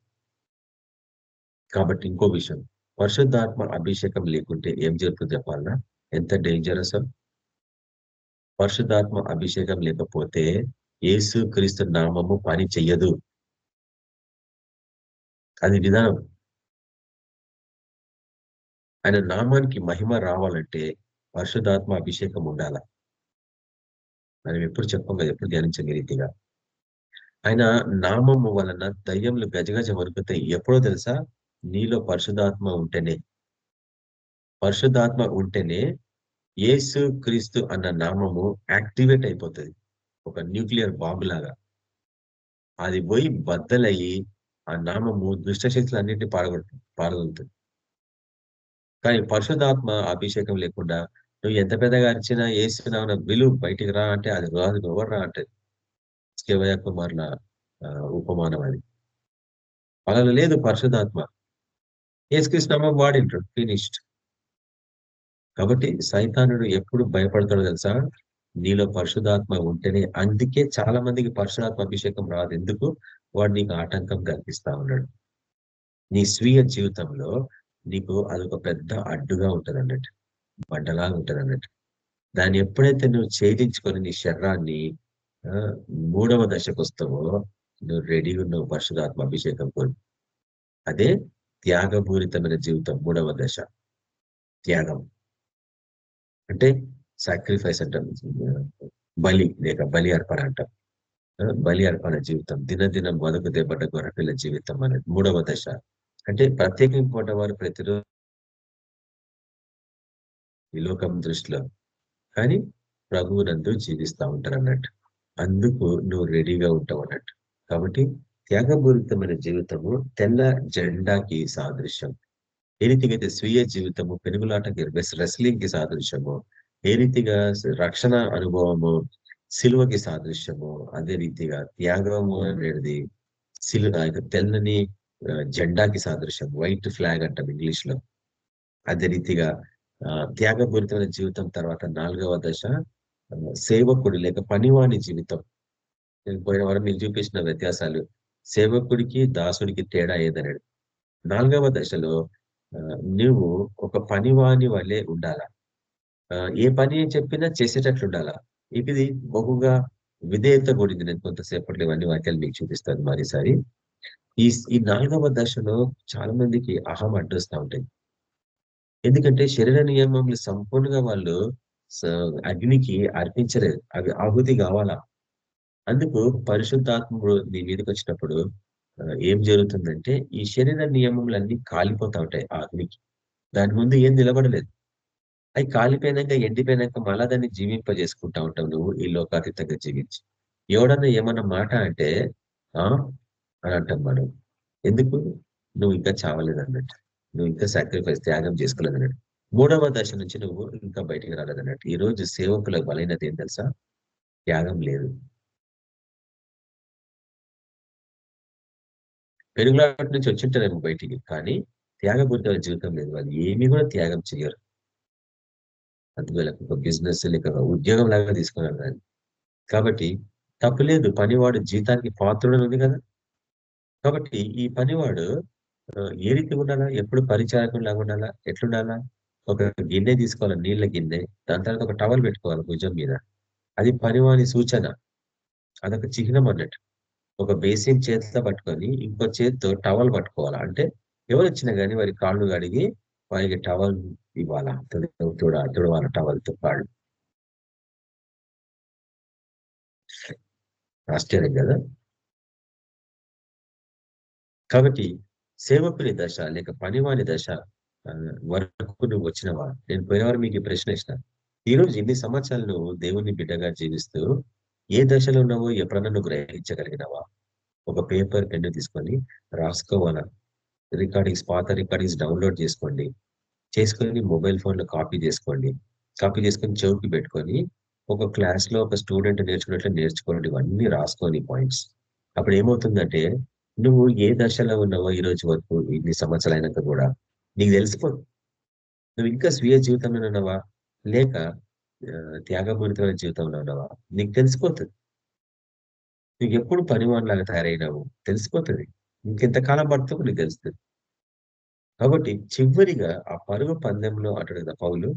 కాబట్టి ఇంకో విషయం, పరిశుద్ధాత్మ అభిషేకం లేకుంటే ఏం జరుగుతుంది చెప్పాలన్నా? ఎంత డేంజరస్. పరిశుద్ధాత్మ అభిషేకం లేకపోతే యేసు క్రీస్తు నామము పని చెయ్యదు. అది విధానం. ఆయన నామానికి మహిమ రావాలంటే పరిశుద్ధాత్మ అభిషేకం ఉండాల. మనం ఎప్పుడు చెప్పం కదా, ఎప్పుడు ధ్యానించని రీతిగా ఆయన నామము వలన దయ్యములు గజగజ వణుకుతాయి. ఎప్పుడో తెలుసా? నీలో పరిశుద్ధాత్మ ఉంటేనే. పరిశుద్ధాత్మ ఉంటేనే యేసు క్రీస్తు అన్న నామము యాక్టివేట్ అయిపోతుంది, ఒక న్యూక్లియర్ బాంబు లాగా. అది పోయి బద్దలయ్యి ఆ నామము దుష్టశక్తులన్నింటినీ పారగొడుతుంది. కానీ పరిశుద్ధాత్మ అభిషేకం లేకుండా నువ్వు ఎంత పెద్దగా అరిచినా ఏసునామన విలువ బయటికి రా అంటే అది రాదు. ఎవరు రా అంటే కేవయ కుమార్ల ఉపమానం అది. వాళ్ళలో లేదు పరిశుద్ధాత్మ. యేసుక్రీస్తు నామం వాడింటాడు, ఫినిష్డ్. కాబట్టి సైతానుడు ఎప్పుడు భయపడతాడో తెలుసా? నీలో పరిశుద్ధాత్మ ఉంటేనే. అందుకే చాలా మందికి పరిశుద్ధాత్మ అభిషేకం రాదు. ఎందుకు? వాడు నీకు ఆటంకం కల్పిస్తా ఉన్నాడు. నీ స్వీయ జీవితంలో నీకు అదొక పెద్ద అడ్డుగా ఉంటది అన్నట్టు, బండలాగా ఉంటది అన్నట్టు. దాన్ని ఎప్పుడైతే నువ్వు ఛేదించుకొని నీ శరీరాన్ని 3వ దశకు వస్తావో నువ్వు రెడీగా ఉన్నావు పరిశుద్ధాత్మ అభిషేకం కోరి. అదే త్యాగపూరితమైన జీవితం. 3వ దశ త్యాగం అంటే సాక్రిఫైస్ అంటాం, బలి లేక బలి అర్పణ అంటాం. బలి అర్పణ జీవితం, దినదినం బతుకు దేబడ్డ గొర్రెపిల్ల జీవితం అనేది 3వ దశ. అంటే ప్రత్యేకింపబడ్డ వారు ప్రతిరోజు ఈ లోకం దృష్టిలో, కానీ ప్రభువునందు జీవిస్తా ఉంటారు అన్నట్టు. అందుకు నువ్వు రెడీగా ఉంటావు అన్నట్టు. కాబట్టి త్యాగపూరితమైన జీవితము తెల్ల జెండాకి సాదృశ్యం. ఏ రీతిగా అయితే స్వీయ జీవితము పెనుగులాటకి రెస్లింగ్ కి సాదృశ్యము, ఏ రీతిగా రక్షణ అనుభవము సిలువకి సాదృశ్యము, అదే రీతిగా త్యాగము అనేది తెల్లని జెండాకి సాదృశ్యం, వైట్ ఫ్లాగ్ అంటాం ఇంగ్లీష్ లో. అదే రీతిగా త్యాగపూరితమైన జీవితం తర్వాత 4వ దశ సేవకుడు లేక పనివాణి జీవితం. నేను పోయిన వారం మీకు చూపించిన వ్యత్యాసాలు, సేవకుడికి దాసుడికి తేడా ఏదనేది. 4వ దశలో నువ్వు ఒక పనివాని వల్లే ఉండాలా. ఏ పని చెప్పినా చేసేటట్లు ఉండాలా. ఇది బహుగా విధేయత కూడింది. నేను కొంతసేపట్లో ఇవన్నీ వాక్యాలు మీకు చూపిస్తాను మరోసారి. ఈ 4వ దశలో చాలా మందికి అహం అడ్డొస్తా ఉంటాయి. ఎందుకంటే శరీర నియమములు సంపూర్ణంగా వాళ్ళు అగ్నికి అర్పించలేదు, అవి ఆహుతి కావాలా. అందుకు పరిశుద్ధాత్ముడు నీ మీదకి వచ్చినప్పుడు ఏం జరుగుతుందంటే ఈ శరీర నియమములన్నీ కాలిపోతా ఉంటాయి అగ్నికి. దాని ముందు ఏం నిలబడలేదు. అవి కాలిపోయినాక ఎండిపోయినాక మళ్ళా దాన్ని జీవింపజేసుకుంటా ఉంటావు నువ్వు ఈ లోకాతీతంగా జీవించి. ఎవడన్నా ఏమన్నా మాట అంటే అని అంటాం మనం. ఎందుకు? నువ్వు ఇంకా చావలేదు అన్నట్టు, నువ్వు ఇంకా సాక్రిఫైస్ త్యాగం చేసుకోలేదు అన్నట్టు. 3వ దశ నుంచి నువ్వు ఇంకా బయటికి రాలేదన్నట్టు. ఈ రోజు సేవకుల బలైనది ఏం తెలుసా? త్యాగం లేదు. పెరుగులాట నుంచి వచ్చింటారేమో బయటికి, కానీ త్యాగపూరితమైన జీవితం లేదు. వాళ్ళు ఏమీ కూడా త్యాగం చేయరు. అందువల్ల ఒక బిజినెస్ లేక ఉద్యోగం లాగా తీసుకున్నారు దాన్ని. కాబట్టి తప్పులేదు, పనివాడు జీతానికి పాత్రుడు ఉంది కదా. కాబట్టి ఈ పనివాడు ఏ రీతి ఉండాలా? ఎప్పుడు పరిచారకుడు లాగా ఉండాలా? ఎట్లుండాలా? ఒక గిన్నె తీసుకోవాలి, నీళ్ళ గిన్నె, దాని తర్వాత ఒక టవల్ పెట్టుకోవాలి భుజం మీద. అది పనివాని సూచన, అదొక చిహ్నం అన్నట్టు. ఒక బేసిన్ చేతితో పట్టుకొని ఇంకో చేతితో టవల్ పట్టుకోవాలా. అంటే ఎవరు వచ్చినా కానీ వారి కాళ్ళు కడిగి వారికి టవల్ ఇవ్వాలా, తుడవాల టవల్తో కాళ్ళు. ఆశ్చర్యం కదా. కాబట్టి సేవకుని దశ లేక పనివాని దశ వరకు నువ్వు వచ్చినవా? నేను పోయినవారు మీకు ఈ ప్రశ్న ఇచ్చిన. ఈరోజు ఇన్ని సంవత్సరాలు నువ్వు దేవుని బిడ్డగా జీవిస్తూ ఏ దశలో ఉన్నావో ఎప్పుడన్నా నువ్వు గ్రహించగలిగినవా? ఒక పేపర్ పెన్ను తీసుకొని రాసుకోవాలా. పాత రికార్డింగ్స్ డౌన్లోడ్ చేసుకోండి. చేసుకొని మొబైల్ ఫోన్లో కాపీ చేసుకోండి. కాపీ చేసుకొని చెవికి పెట్టుకొని ఒక క్లాస్‌లో ఒక స్టూడెంట్ నేర్చుకున్నట్లు నేర్చుకోండి. ఇవన్నీ రాసుకోని పాయింట్స్. అప్పుడు ఏమవుతుందంటే నువ్వు ఏ దశలో ఉన్నావో ఈ రోజు వరకు ఇన్ని సంవత్సరాలైనాక కూడా నీకు తెలిసిపోతుంది. నువ్వు ఇంకా స్వీయ జీవితంలో ఉన్నావా? లేక త్యాగపూరితమైన జీవితంలో ఉన్నావా? నీకు తెలిసిపోతది. నువ్వెప్పుడు పనివానిలాగా తయారైనావు తెలిసిపోతది. ఇంకెంతకాలం పడుతుందో నీకు తెలుస్తది. కాబట్టి చివరిగా ఆ పరుగు పందెంలో అంటాడు కదా పౌలు,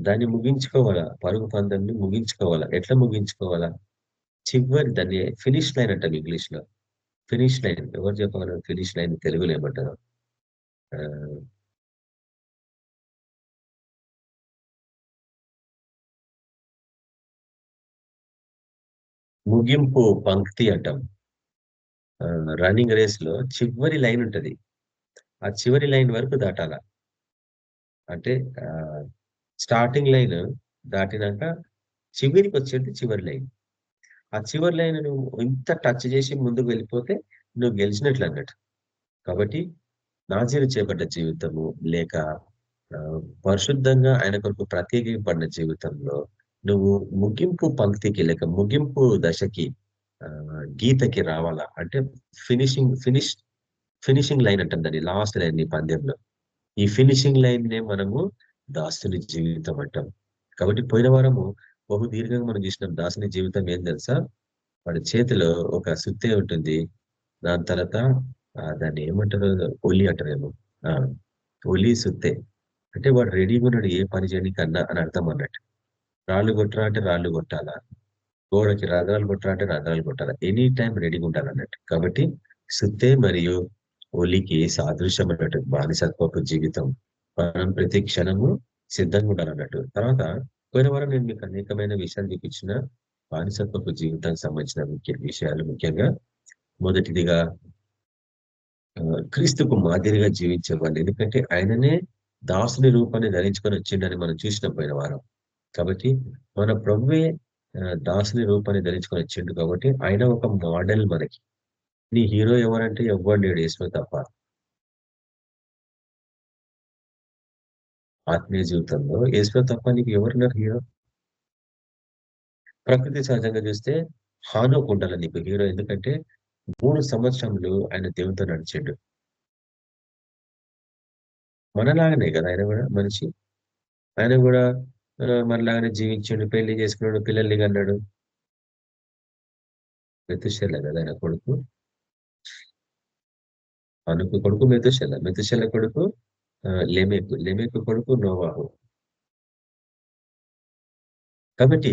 దాన్ని ముగించుకోవాలా. పరుగు పందెంని ముగించుకోవాలా. ఎట్లా ముగించుకోవాలా? చివరి దాన్ని ఫినిష్ లైన్ అంటాం ఇంగ్లీష్‌లో. ఫినిష్ లైన్ ఎవరు చెప్పగలరు? ఫినిష్ లైన్ తెలుగులో ఏమంటారు? ఆహ్, ముగింపు పంక్తి అంటాం. రన్నింగ్ రేస్‌లో చివరి లైన్ ఉంటది. ఆ చివరి లైన్ వరకు దాటాల. అంటే ఆహ్, స్టార్టింగ్ లైన్ దాటినాక చివరికొచ్చేది చివరి లైన్. ఆ చివరి లైన్ నువ్వు ఇంత టచ్ చేసి ముందుకు వెళ్ళిపోతే నువ్వు గెలిచినట్లు అన్నట్టు. కాబట్టి నాజీరు చేయబడ్డ జీవితము లేక పరిశుద్ధంగా ఆయన కొరకు ప్రత్యేకింపబడిన జీవితంలో నువ్వు ముగింపు పంక్తికి లేక ముగింపు దశకి గీతకి రావాలా. అంటే ఫినిషింగ్ లైన్ అంటాం దాన్ని. లాస్ట్ లైన్ నీ పందెంలో. ఈ ఫినిషింగ్ లైన్‌నే మనము దాసుని జీవితం అంటాం. కాబట్టి పోయిన వారము బహు దీర్ఘంగా మనం చూసినాం. దాసుని జీవితం ఏం తెలుసా? వాడి చేతిలో ఒక సుత్తే ఉంటుంది. దాని తర్వాత దాన్ని ఏమంటారు? ఒలి అంటారేమో. ఆ! ఒలి, సుత్తె. అంటే వాడు రెడీగున్నాడు ఏ పని చేయనీకన్నా అని అర్థం అన్నట్టు. రాళ్ళు కొట్టురా అంటే రాళ్ళు కొట్టాలా? గోడకి రంధ్రాలు కొట్టురా అంటే రంధ్రాలు కొట్టాలా? ఎనీ టైమ్ రెడీగుండాలన్నట్టు. కాబట్టి సుత్తె మరియు ఒలికి సాదృశ్యం అన్నట్టు బానిసత్వపు జీవితం. మనం ప్రతి క్షణము సిద్ధంగా ఉండాలన్నట్టు. తర్వాత పోయిన వారం నేను మీకు అనేకమైన విషయాలు చూపించిన బానిసత్వపు జీవితానికి సంబంధించిన ముఖ్య విషయాలు ముఖ్యంగా మొదటిదిగా క్రీస్తుకు మాదిరిగా జీవించేవాళ్ళు. ఎందుకంటే ఆయననే దాసుని రూపాన్ని ధరించుకొని వచ్చిండని మనం చూసినాం పోయిన వారం. కాబట్టి మన ప్రభువే దాసుని రూపాన్ని ధరించుకొని వచ్చిండు కాబట్టి ఆయన ఒక మోడల్ మనకి. నీ హీరో ఎవరంటే ఎవ్వడు లేడు యేసువే తప్ప. ఆత్మీయ జీవితంలో యేసువే తప్ప నీకు ఎవరున్నారు హీరో? ప్రకృతి సహజంగా చూస్తే హానోకు ఉండాలి నీకు హీరో. ఎందుకంటే 3 సంవత్సరములు ఆయన దేవునితో నడిచిండు. మనలాగానే కదా ఆయన కూడా మనిషి. ఆయన కూడా మనలాగానే జీవించిండు, పెళ్లి చేసుకున్నాడు, పిల్లల్ని కన్నాడు. మెతుషెల కదా ఆయన కొడుకు. హనోకు కొడుకు మెతుషెల. మెతుషెల కొడుకు లెమెకు. లెమెకు కొడుకు నోవాహు. కాబట్టి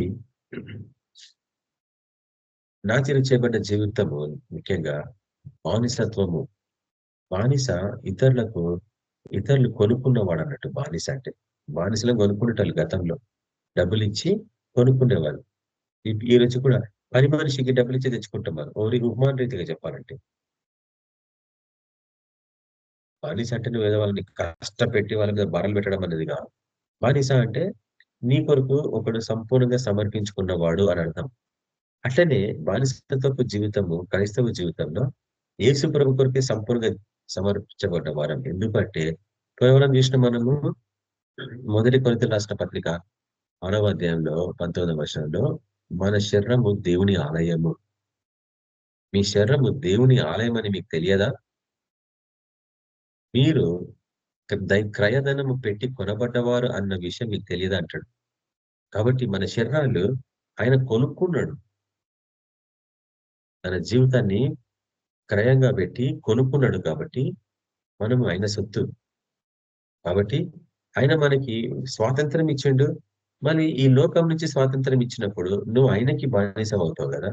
నాశనం చేయబడ్డ జీవితము ముఖ్యంగా బానిసత్వము. బానిస ఇతరులకు ఇతరులు కొనుక్కున్నవాడు అన్నట్టు బానిస అంటే. బానిసలను కొనుక్కునేటోళ్ళు గతంలో. డబ్బులిచ్చి కొనుక్కునేవాళ్ళు. ఈ రోజు కూడా పని మనిషికి డబ్బులిచ్చి తెచ్చుకుంటున్నారు. ఉపమాన రీతిగా చెప్పాలంటే. బానిస అంటే నువ్వేదో వాళ్ళని కష్టపెట్టి వాళ్ళ మీద బరలు పెట్టడం అనేది కాదు. బానిస అంటే నీ కొరకు ఒకడు సంపూర్ణంగా సమర్పించుకున్నవాడు అని అర్థం. అట్లనే బానిసత్వపు జీవితము క్రైస్తవ జీవితంలో యేసు ప్రభు కొరకే సంపూర్ణంగా సమర్పించబడ్డ వారం. ఎందుకంటే కేవలం చూసిన మనము మొదటి కొరింథీయులకు రాసిన పత్రిక 6వ అధ్యాయంలో 19వ వచనంలో మన శరీరము దేవుని ఆలయము. మీ శరీరము దేవుని ఆలయం అని మీకు తెలియదా? మీరు క్రయధనము పెట్టి కొనబడ్డవారు అన్న విషయం మీకు తెలియదా అంటాడు. కాబట్టి మన శరీరాలు ఆయన కొనుక్కున్నాడు. తన జీవితాన్ని క్రయంగా పెట్టి కొనుక్కున్నాడు కాబట్టి మనము ఆయన సొత్తు. కాబట్టి ఆయన మనకి స్వాతంత్రం ఇచ్చిండు. మళ్ళీ ఈ లోకం నుంచి స్వాతంత్రం ఇచ్చినప్పుడు నువ్వు ఆయనకి బానిసమవుతావు కదా!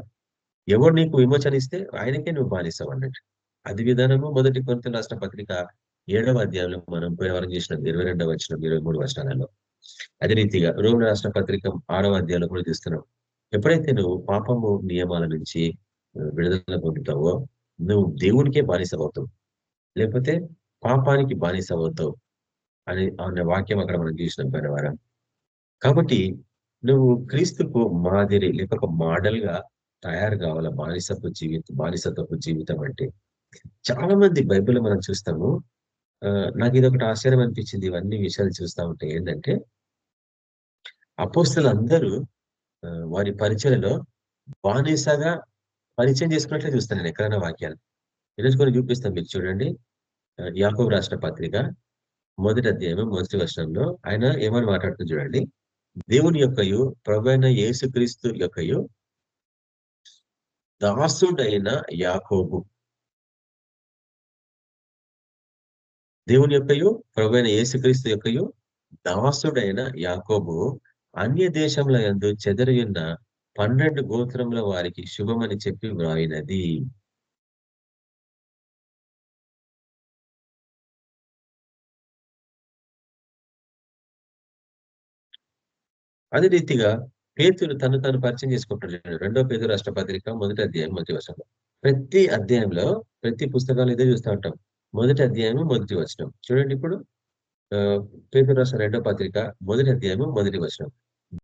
ఎవడు నీకు విమోచన ఇస్తే ఆయనకే నువ్వు బానిసవు అన్నట్టు. అది విధానము మొదటి కొరింథీయులకు రాసిన పత్రిక 7వ అధ్యాయంలో మనం పోయిన వారం చేసినాం 22వ వచనం, 23 వచనాలలో. అదే రీతిగా రోమిలకు రాసిన పత్రిక 6వ అధ్యాయంలో కూడా చూస్తున్నాం. ఎప్పుడైతే నువ్వు పాపము నియమాల నుంచి విడుదల పొందుతావో నువ్వు దేవునికే బానిసమవుతావు. లేకపోతే పాపానికి బానిసమవుతావు అనే వాక్యం అక్కడ మనం చూసినాం పోయిన వారం. కాబట్టి నువ్వు క్రీస్తుకు మాదిరి లేక ఒక మోడల్‌గా తయారు కావాల. బానిసత్వపు జీవితం అంటే. చాలా మంది బైబిల్‌లో మనం చూస్తాము. నాకు ఇది ఒకటి ఆశ్చర్యం అనిపించింది ఇవన్నీ విషయాలు చూస్తా ఉంటే ఏంటంటే అపోస్తలందరూ వారి పరిచయలో బానిసగా పరిచయం చేసుకున్నట్లే చూస్తాను నేను ఎక్కడైనా వాక్యాలు. ఈరోజు కొన్ని చూపిస్తాను మీకు చూడండి. యాకోబు రాష్ట్ర పత్రిక 1వ అధ్యాయం 1వ వచనంలో ఆయన ఏమని మాట్లాడుతుంది చూడండి. దేవుని యొక్కయు ప్రభువైన యేసుక్రీస్తు యొక్కయు దాసుడైన యాకోబు, దేవుని యొక్కయు ప్రభువైన యేసుక్రీస్తు యొక్కయు దాసుడైన యాకోబు అన్య దేశముల యందు చెదరియున్న 12 గోత్రముల వారికి శుభమని చెప్పి వ్రాయినది. అదే రీతిగా పేతురు తను తాను పరిచయం చేసుకుంటాడు. 2వ పేతురు రాష్ట్ర పత్రిక 1వ అధ్యాయం 1వ వచనం. ప్రతి అధ్యాయంలో ప్రతి పుస్తకాలు ఇదే చూస్తూ ఉంటాం. 1వ అధ్యాయం 1వ వచనం చూడండి. ఇప్పుడు పేతురు రాష్ట్ర 2వ పత్రిక 1వ అధ్యాయం 1వ వచనం.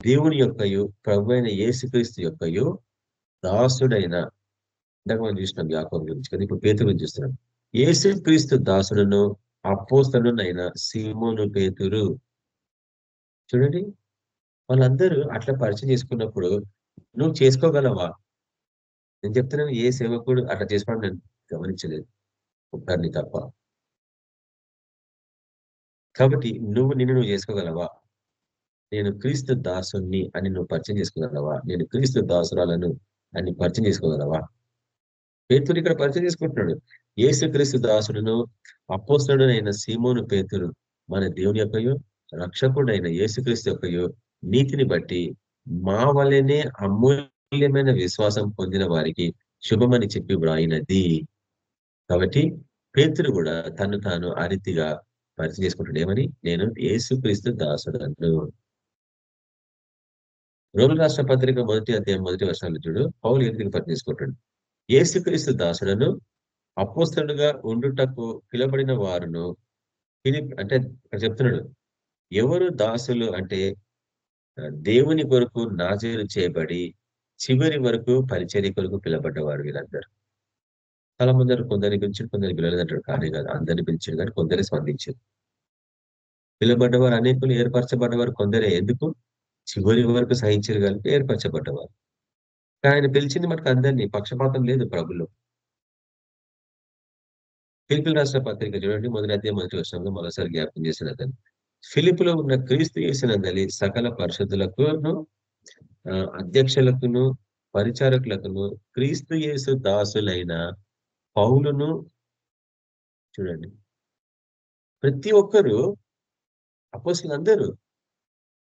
దేవుని యొక్కయు ప్రభువైన యేసుక్రీస్తు యొక్కయు దాసుడైన, ఇందాక మనం చూసినాం యాకోబు గురించి కదా, ఇప్పుడు పేతురు గురించి చూస్తున్నాం. యేసుక్రీస్తు దాసుడును అపోస్తలునైన సీమోను పేతురు. చూడండి, వాళ్ళందరూ అట్లా పరిచయం చేసుకున్నప్పుడు నువ్వు చేసుకోగలవా? నేను చెప్తున్నాను, ఏ సేవకుడు అట్లా చేసుకోవడం నేను గమనించలేదు, ఒక్కరిని తప్ప. కాబట్టి నిన్ను చేసుకోగలవా? నేను క్రీస్తు దాసుని అని నువ్వు పరిచయం చేసుకోగలవా? నేను క్రీస్తు దాసురాలను అని పరిచయం చేసుకోగలవా? పేతురు ఇక్కడ పరిచయం చేసుకుంటున్నాడు. యేసుక్రీస్తు దాసుడును అపోస్తలుడైన సీమోను పేతురు మన దేవుని యొక్కయు రక్షకుడైన యేసుక్రీస్తు యొక్కయు నీతిని బట్టి మా వలనే అమూల్యమైన విశ్వాసం పొందిన వారికి శుభమని చెప్పి వ్రాయినది. కాబట్టి పేతురు కూడా తను తాను ఆ రీతిగా పరిచయం చేసుకుంటాడు. ఏమని? నేను యేసుక్రీస్తు దాసుడను. రోమిల రాష్ట్ర పత్రిక 1వ అధ్యాయం 1వ వచనాలు చూడు, పౌలు ఏ రీతిగా పరిచయం చేసుకుంటాడు. యేసుక్రీస్తు దాసుడను అపోస్తలుడుగా ఉండుటకు పిలబడిన వారును అంటే ఇక్కడ చెప్తున్నాడు, ఎవరు దాసులు అంటే దేవుని కొరకు నాజీరు చేయబడి చివరి వరకు పరిచర్య కొరకు పిలబడ్డవారు వీళ్ళందరూ. చాలా మంది కొందరిని పిలిచి కొందరిని పిలవలేదంటాడు. కానీ కాదు, అందరిని పిలిచాడు కానీ కొందరే స్పందించారు. పిలబడ్డవారు అనేకులు, ఏర్పరచబడ్డవారు కొందరే. ఎందుకు? చివరి వరకు సహించారు కలిపి ఏర్పరచబడ్డవారు. ఆయన పిలిచింది మనకు అందరినీ, పక్షపాతం లేదు ప్రభులో. ఫిలిప్పీల రాష్ట్ర పత్రిక చూడండి, 1వ అధ్యాయం 1వ వచనంలో మరోసారి జ్ఞాపకం చేసిన అతను, ఫిలిప్పులో ఉన్న క్రీస్తు యేసునందలి సకల పరిశుద్ధులకును అధ్యక్షులకును పరిచారకులకును క్రీస్తు యేసు దాసులైన పౌలును. చూడండి, ప్రతి ఒక్కరు అపోస్తలులందరూ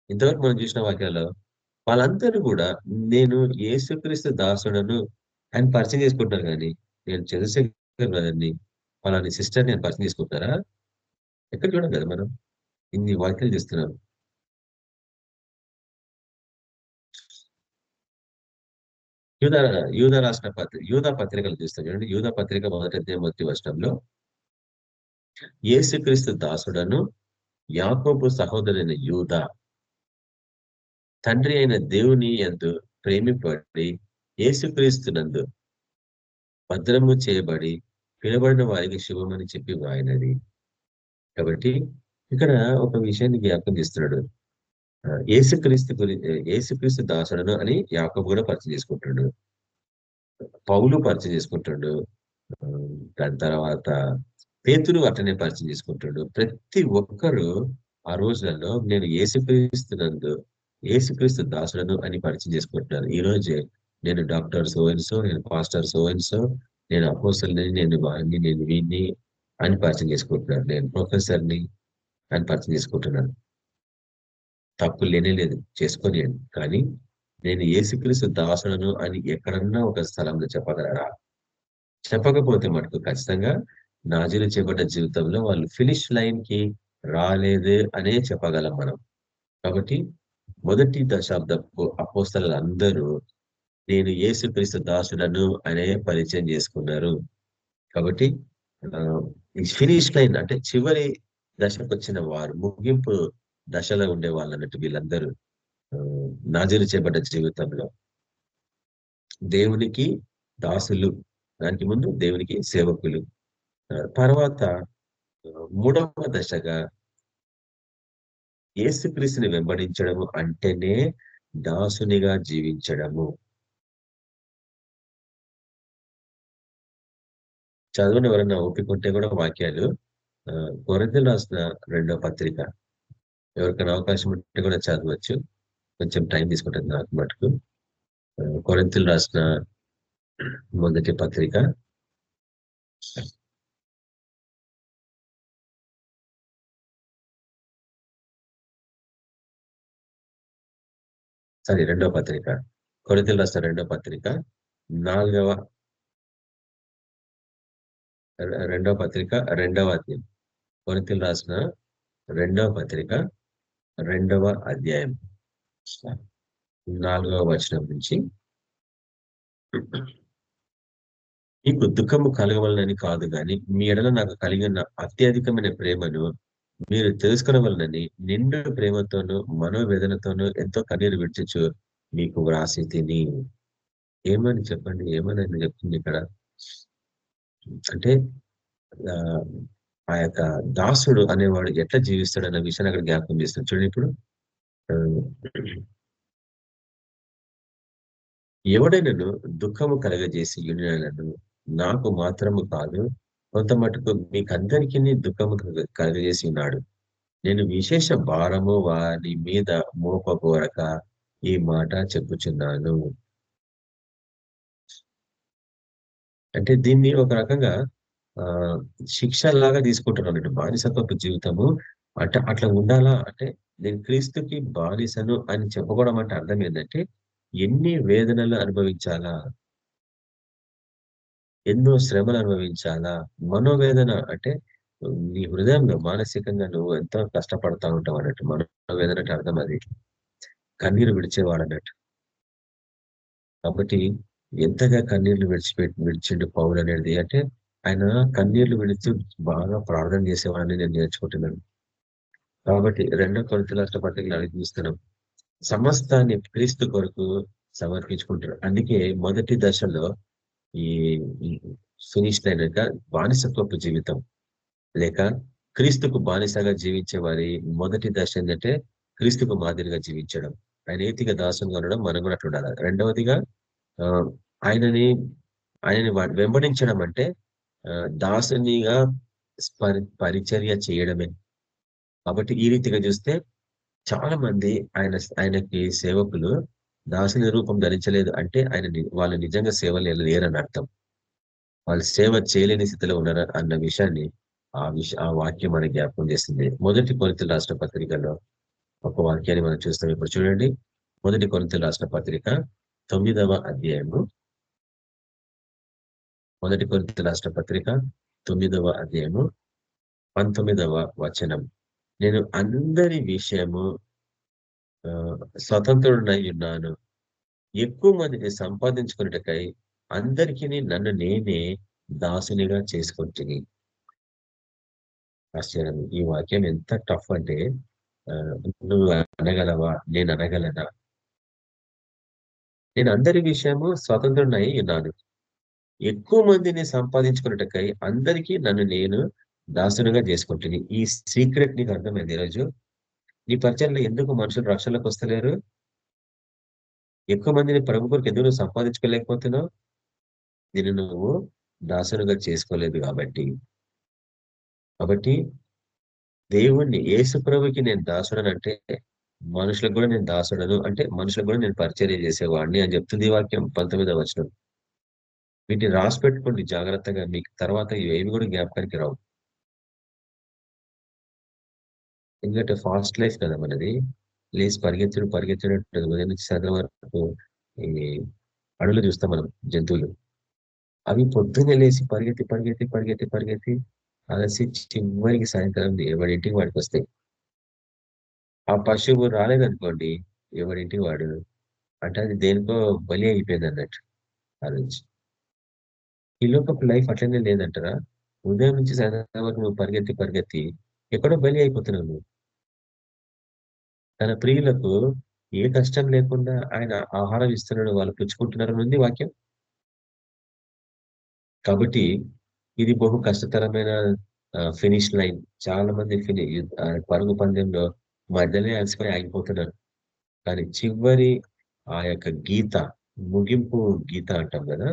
ఇంతవరకు మనం చూసిన వాక్యాల్లో వాళ్ళందరూ కూడా నేను యేసుక్రీస్తు దాసుడను అని పరిచయం చేసుకుంటారు. కానీ నేను చంద్రశేఖర్ బ్రదర్ని, వాళ్ళని సిస్టర్ నేను పరిచయం చేసుకుంటారా? ఎక్కడ చూడం కదా మనం ఇన్ని వాక్యాలు చేస్తున్నాం. యూదా పత్రికలు చూస్తాం చూడండి. యూదా పత్రిక 1వ అధ్యాయం 1వ వచనంలో యేసుక్రీస్తు దాసుడను యాకోబు సహోదరుడైన యూదా తండ్రి అయిన దేవుని యందు ప్రేమిపడి యేసుక్రీస్తునందు భద్రము చేయబడి పిలబడిన వారికి శుభమని చెప్పి వ్రాయినది. కాబట్టి ఇక్కడ ఒక విషయాన్ని జ్ఞాపకం చేస్తున్నాడు. యేసుక్రీస్తు దాసుడను అని యాకోబు కూడా పరిచయం చేసుకుంటాడు, పౌలు పరిచయం చేసుకుంటాడు, దాని తర్వాత పేతురు అట్లనే పరిచయం చేసుకుంటాడు. ప్రతి ఒక్కరు ఆ రోజులలో నేను యేసుక్రీస్తు దాసుడను అని పరిచయం చేసుకుంటున్నారు. ఈ రోజే నేను డాక్టర్ సోయన్సో, నేను పాస్టర్ సోయన్సో, నేను అపోస్తలుని, నేను వాడిని, నేను వీడిని అని పరిచయం చేసుకుంటున్నాను, నేను ప్రొఫెసర్ని అని పరిచయం చేసుకుంటున్నాను. తప్పు లేనే లేదు, చేసుకొని. కానీ నేను యేసుక్రీస్తు దాసుడను అని ఎక్కడన్నా ఒక స్థలంలో చెప్పగలరా? చెప్పకపోతే మటుకు ఖచ్చితంగా నాజీరు చేయబడ్డ జీవితంలో వాళ్ళు ఫినిష్ లైన్ కి రాలేదు అనే చెప్పగలం మనం. కాబట్టి మొదటి దశాబ్దపు అపోస్తలులందరూ నేను యేసుక్రీస్తు దాసుడను అనే పరిచయం చేసుకున్నారు. కాబట్టి ఫినిష్ లైన్ అంటే చివరి దశకు వచ్చిన వారు, ముగింపు దశలో ఉండే వాళ్ళు అన్నట్టు వీళ్ళందరూ నాజీరు చేయబడ్డ జీవితంలో దేవునికి దాసులు, దానికి ముందు దేవునికి సేవకులు, తర్వాత మూడవ దశగా యేసుక్రీస్తుని వెంబడించడము అంటేనే దాసునిగా జీవించడము. చదవని ఎవరన్నా ఓపిక ఉంటే కూడా వాక్యాలు కొరింథీయులకు రాసిన 2వ పత్రిక ఎవరికైనా అవకాశం ఉంటే కూడా చదవచ్చు. కొంచెం టైం తీసుకుంటుంది నాకు మటుకు. కొరింథీయులకు రాసిన మొదటి పత్రిక 2వ పత్రిక కొరింథీయులకు రాసిన 2వ పత్రిక 2వ పత్రిక 2వ అధ్యాయం. కొరింథీయులకు రాసిన 2వ పత్రిక 2వ అధ్యాయం 4వ వచనం నుంచి మీకు దుఃఖము కలగవలనని కాదు గాని మీ ఎడల నాకు కలిగిన అత్యధికమైన ప్రేమను మీరు తెలుసుకునవలనని నిండు ప్రేమతోనూ మనోవేదనతోనూ ఎంతో కన్నీరు విడిచచ్చు మీకు వ్రాసి తిని. ఏమని చెప్పండి, ఏమని ఆయన చెప్తుంది ఇక్కడ అంటే ఆ యొక్క దాసుడు అనేవాడు ఎట్లా జీవిస్తాడు అన్న విషయాన్ని అక్కడ జ్ఞాపకం చేస్తాడు. చూడండి ఇప్పుడు ఎవడైనను దుఃఖము కలగజేసి యునియనను నాకు మాత్రము కాదు కొంత మటుకు మీకందరికీ దుఃఖము కలగజేసి ఉన్నాడు. నేను విశేష భారము వారి మీద మోపబోరక ఈ మాట చెప్పుచున్నాను. అంటే దీన్ని ఒక రకంగా శిక్షలాగా తీసుకుంటున్నాను అన్నట్టు. బానిసత్వపు జీవితము అట్లా ఉండాలా అంటే నేను క్రీస్తుకి బానిసను అని చెప్పుకోవడం అంటే అర్థం ఏంటంటే ఎన్ని వేదనలు అనుభవించాలా, ఎన్నో శ్రమలు అనుభవించాలా. మనోవేదన అంటే నీ హృదయంలో మానసికంగా నువ్వు ఎంతో కష్టపడతా ఉంటావు అన్నట్టు. మనోవేదన అంటే అర్థం అది కన్నీరు విడిచేవాడు అన్నట్టు. కాబట్టి ఎంతగా కన్నీళ్లు విడిచిండు పౌలు అనేది అంటే ఆయన కన్నీళ్లు విడుతూ బాగా ప్రార్థన చేసేవాడని నేను నేర్చుకుంటున్నాను. కాబట్టి 2 కొరింథీయుల రాసిన పత్రికలో చూస్తున్నాం సమస్తాన్ని క్రీస్తు కొరకు సమర్పించుకుంటారు. అందుకే మొదటి దశలో ఈ ఫినిష్ అయినాక బానిసత్వపు జీవితం లేక క్రీస్తుకు బానిసగా జీవించే వారి మొదటి దశ ఏంటంటే క్రీస్తుకు మాదిరిగా జీవించడం. ఆయన నీతిగా దాసంగా ఉండడం మనం కూడా అట్లా ఉండాలి. రెండవదిగా ఆయనని వెంబడించడం అంటే దాసునిగా పరిచర్య చేయడమే. కాబట్టి ఈ రీతిగా చూస్తే చాలా మంది ఆయనకి సేవకులు దాసుని రూపం ధరించలేదు అంటే వాళ్ళు నిజంగా సేవలు లేరని అర్థం. వాళ్ళు సేవ చేయలేని స్థితిలో ఉన్నారు అన్న విషయాన్ని ఆ వాక్యం మనకి జ్ఞాపకం చేస్తుంది. మొదటి కొరింథీయుల రాసిన పత్రికలో ఒక వాక్యాన్ని మనం చూస్తాం. ఇప్పుడు చూడండి, మొదటి కొరింథీయుల రాసిన పత్రిక 9వ అధ్యాయము. మొదటి కొరింథీయుల రాసిన పత్రిక 9వ అధ్యాయము 19వ వచనం. నేను అందరి విషయము స్వతంత్రుడనై ఉన్నాను, ఎక్కువ మందిని సంపాదించుకున్నటకై అందరికీ నన్ను నేనే దాసునిగా చేసుకుంటుని. ఆశ్చర్యం. ఈ వాక్యం ఎంత టఫ్ అంటే నువ్వు అనగలవా, నేను అనగలనా? నేను అందరి విషయము స్వతంత్రుడనై ఉన్నాను, ఎక్కువ మందిని సంపాదించుకున్నటకై అందరికీ నన్ను నేను దాసునిగా చేసుకుంటుంది. ఈ సీక్రెట్ నీకు అర్థమైంది ఈరోజు? నీ పరిచయంలో ఎందుకు మనుషులు రక్షణలోకి వస్తలేరు? ఎక్కువ మందిని ప్రభు కొరకు ఎందుకు నువ్వు సంపాదించుకోలేకపోతున్నావు? దీన్ని నువ్వు దాసునిగా చేసుకోలేదు కాబట్టి దేవుణ్ణి యేసు ప్రభుకి నేను దాసుడని అంటే మనుషులకు కూడా నేను దాసుడను అంటే మనుషులకు కూడా నేను పరిచర్య చేసేవాడిని అని చెప్తుంది వాక్యం 19వ వచనం. వీటిని రాసి పెట్టుకోండి జాగ్రత్తగా, మీకు తర్వాత ఏవి కూడా జ్ఞాపకానికి రావు. ఎందుకంటే ఫాస్ట్ లైఫ్ కదా మనది. లేచి పరిగెత్తినట్టు ఉదయం నుంచి సాయంత్రం వరకు ఈ అడవులు చూస్తాం మనం, జంతువులు. అవి పొద్దున్నే లేచి పరిగెత్తి అలసి చివరికి సాయంత్రం ఎవరింటికి వాడికి వస్తాయి. ఆ పశువు రాలేదనుకోండి ఎవరింటికి వాడు అంటే అది దేనికో బలి అయిపోయింది అన్నట్టు. ఆ నుంచి ఈ లోకపు లైఫ్ అట్లనే లేదంటారా? ఉదయం నుంచి సాయంత్రం వరకు నువ్వు పరిగెత్తి ఎక్కడో బలి అయిపోతున్నావు నువ్వు. తన ప్రియులకు ఏ కష్టం లేకుండా ఆయన ఆహారం ఇస్తున్నాడు, వాళ్ళు పుచ్చుకుంటున్నారని ఉంది వాక్యం. కాబట్టి ఇది బహు కష్టతరమైన ఫినిష్ లైన్. చాలా మంది పరుగు పందెంలో మధ్యలో అలసిపోయి ఆగిపోతున్నారు. కానీ చివరి ఆ యొక్క గీత, ముగింపు గీత అంటాం కదా,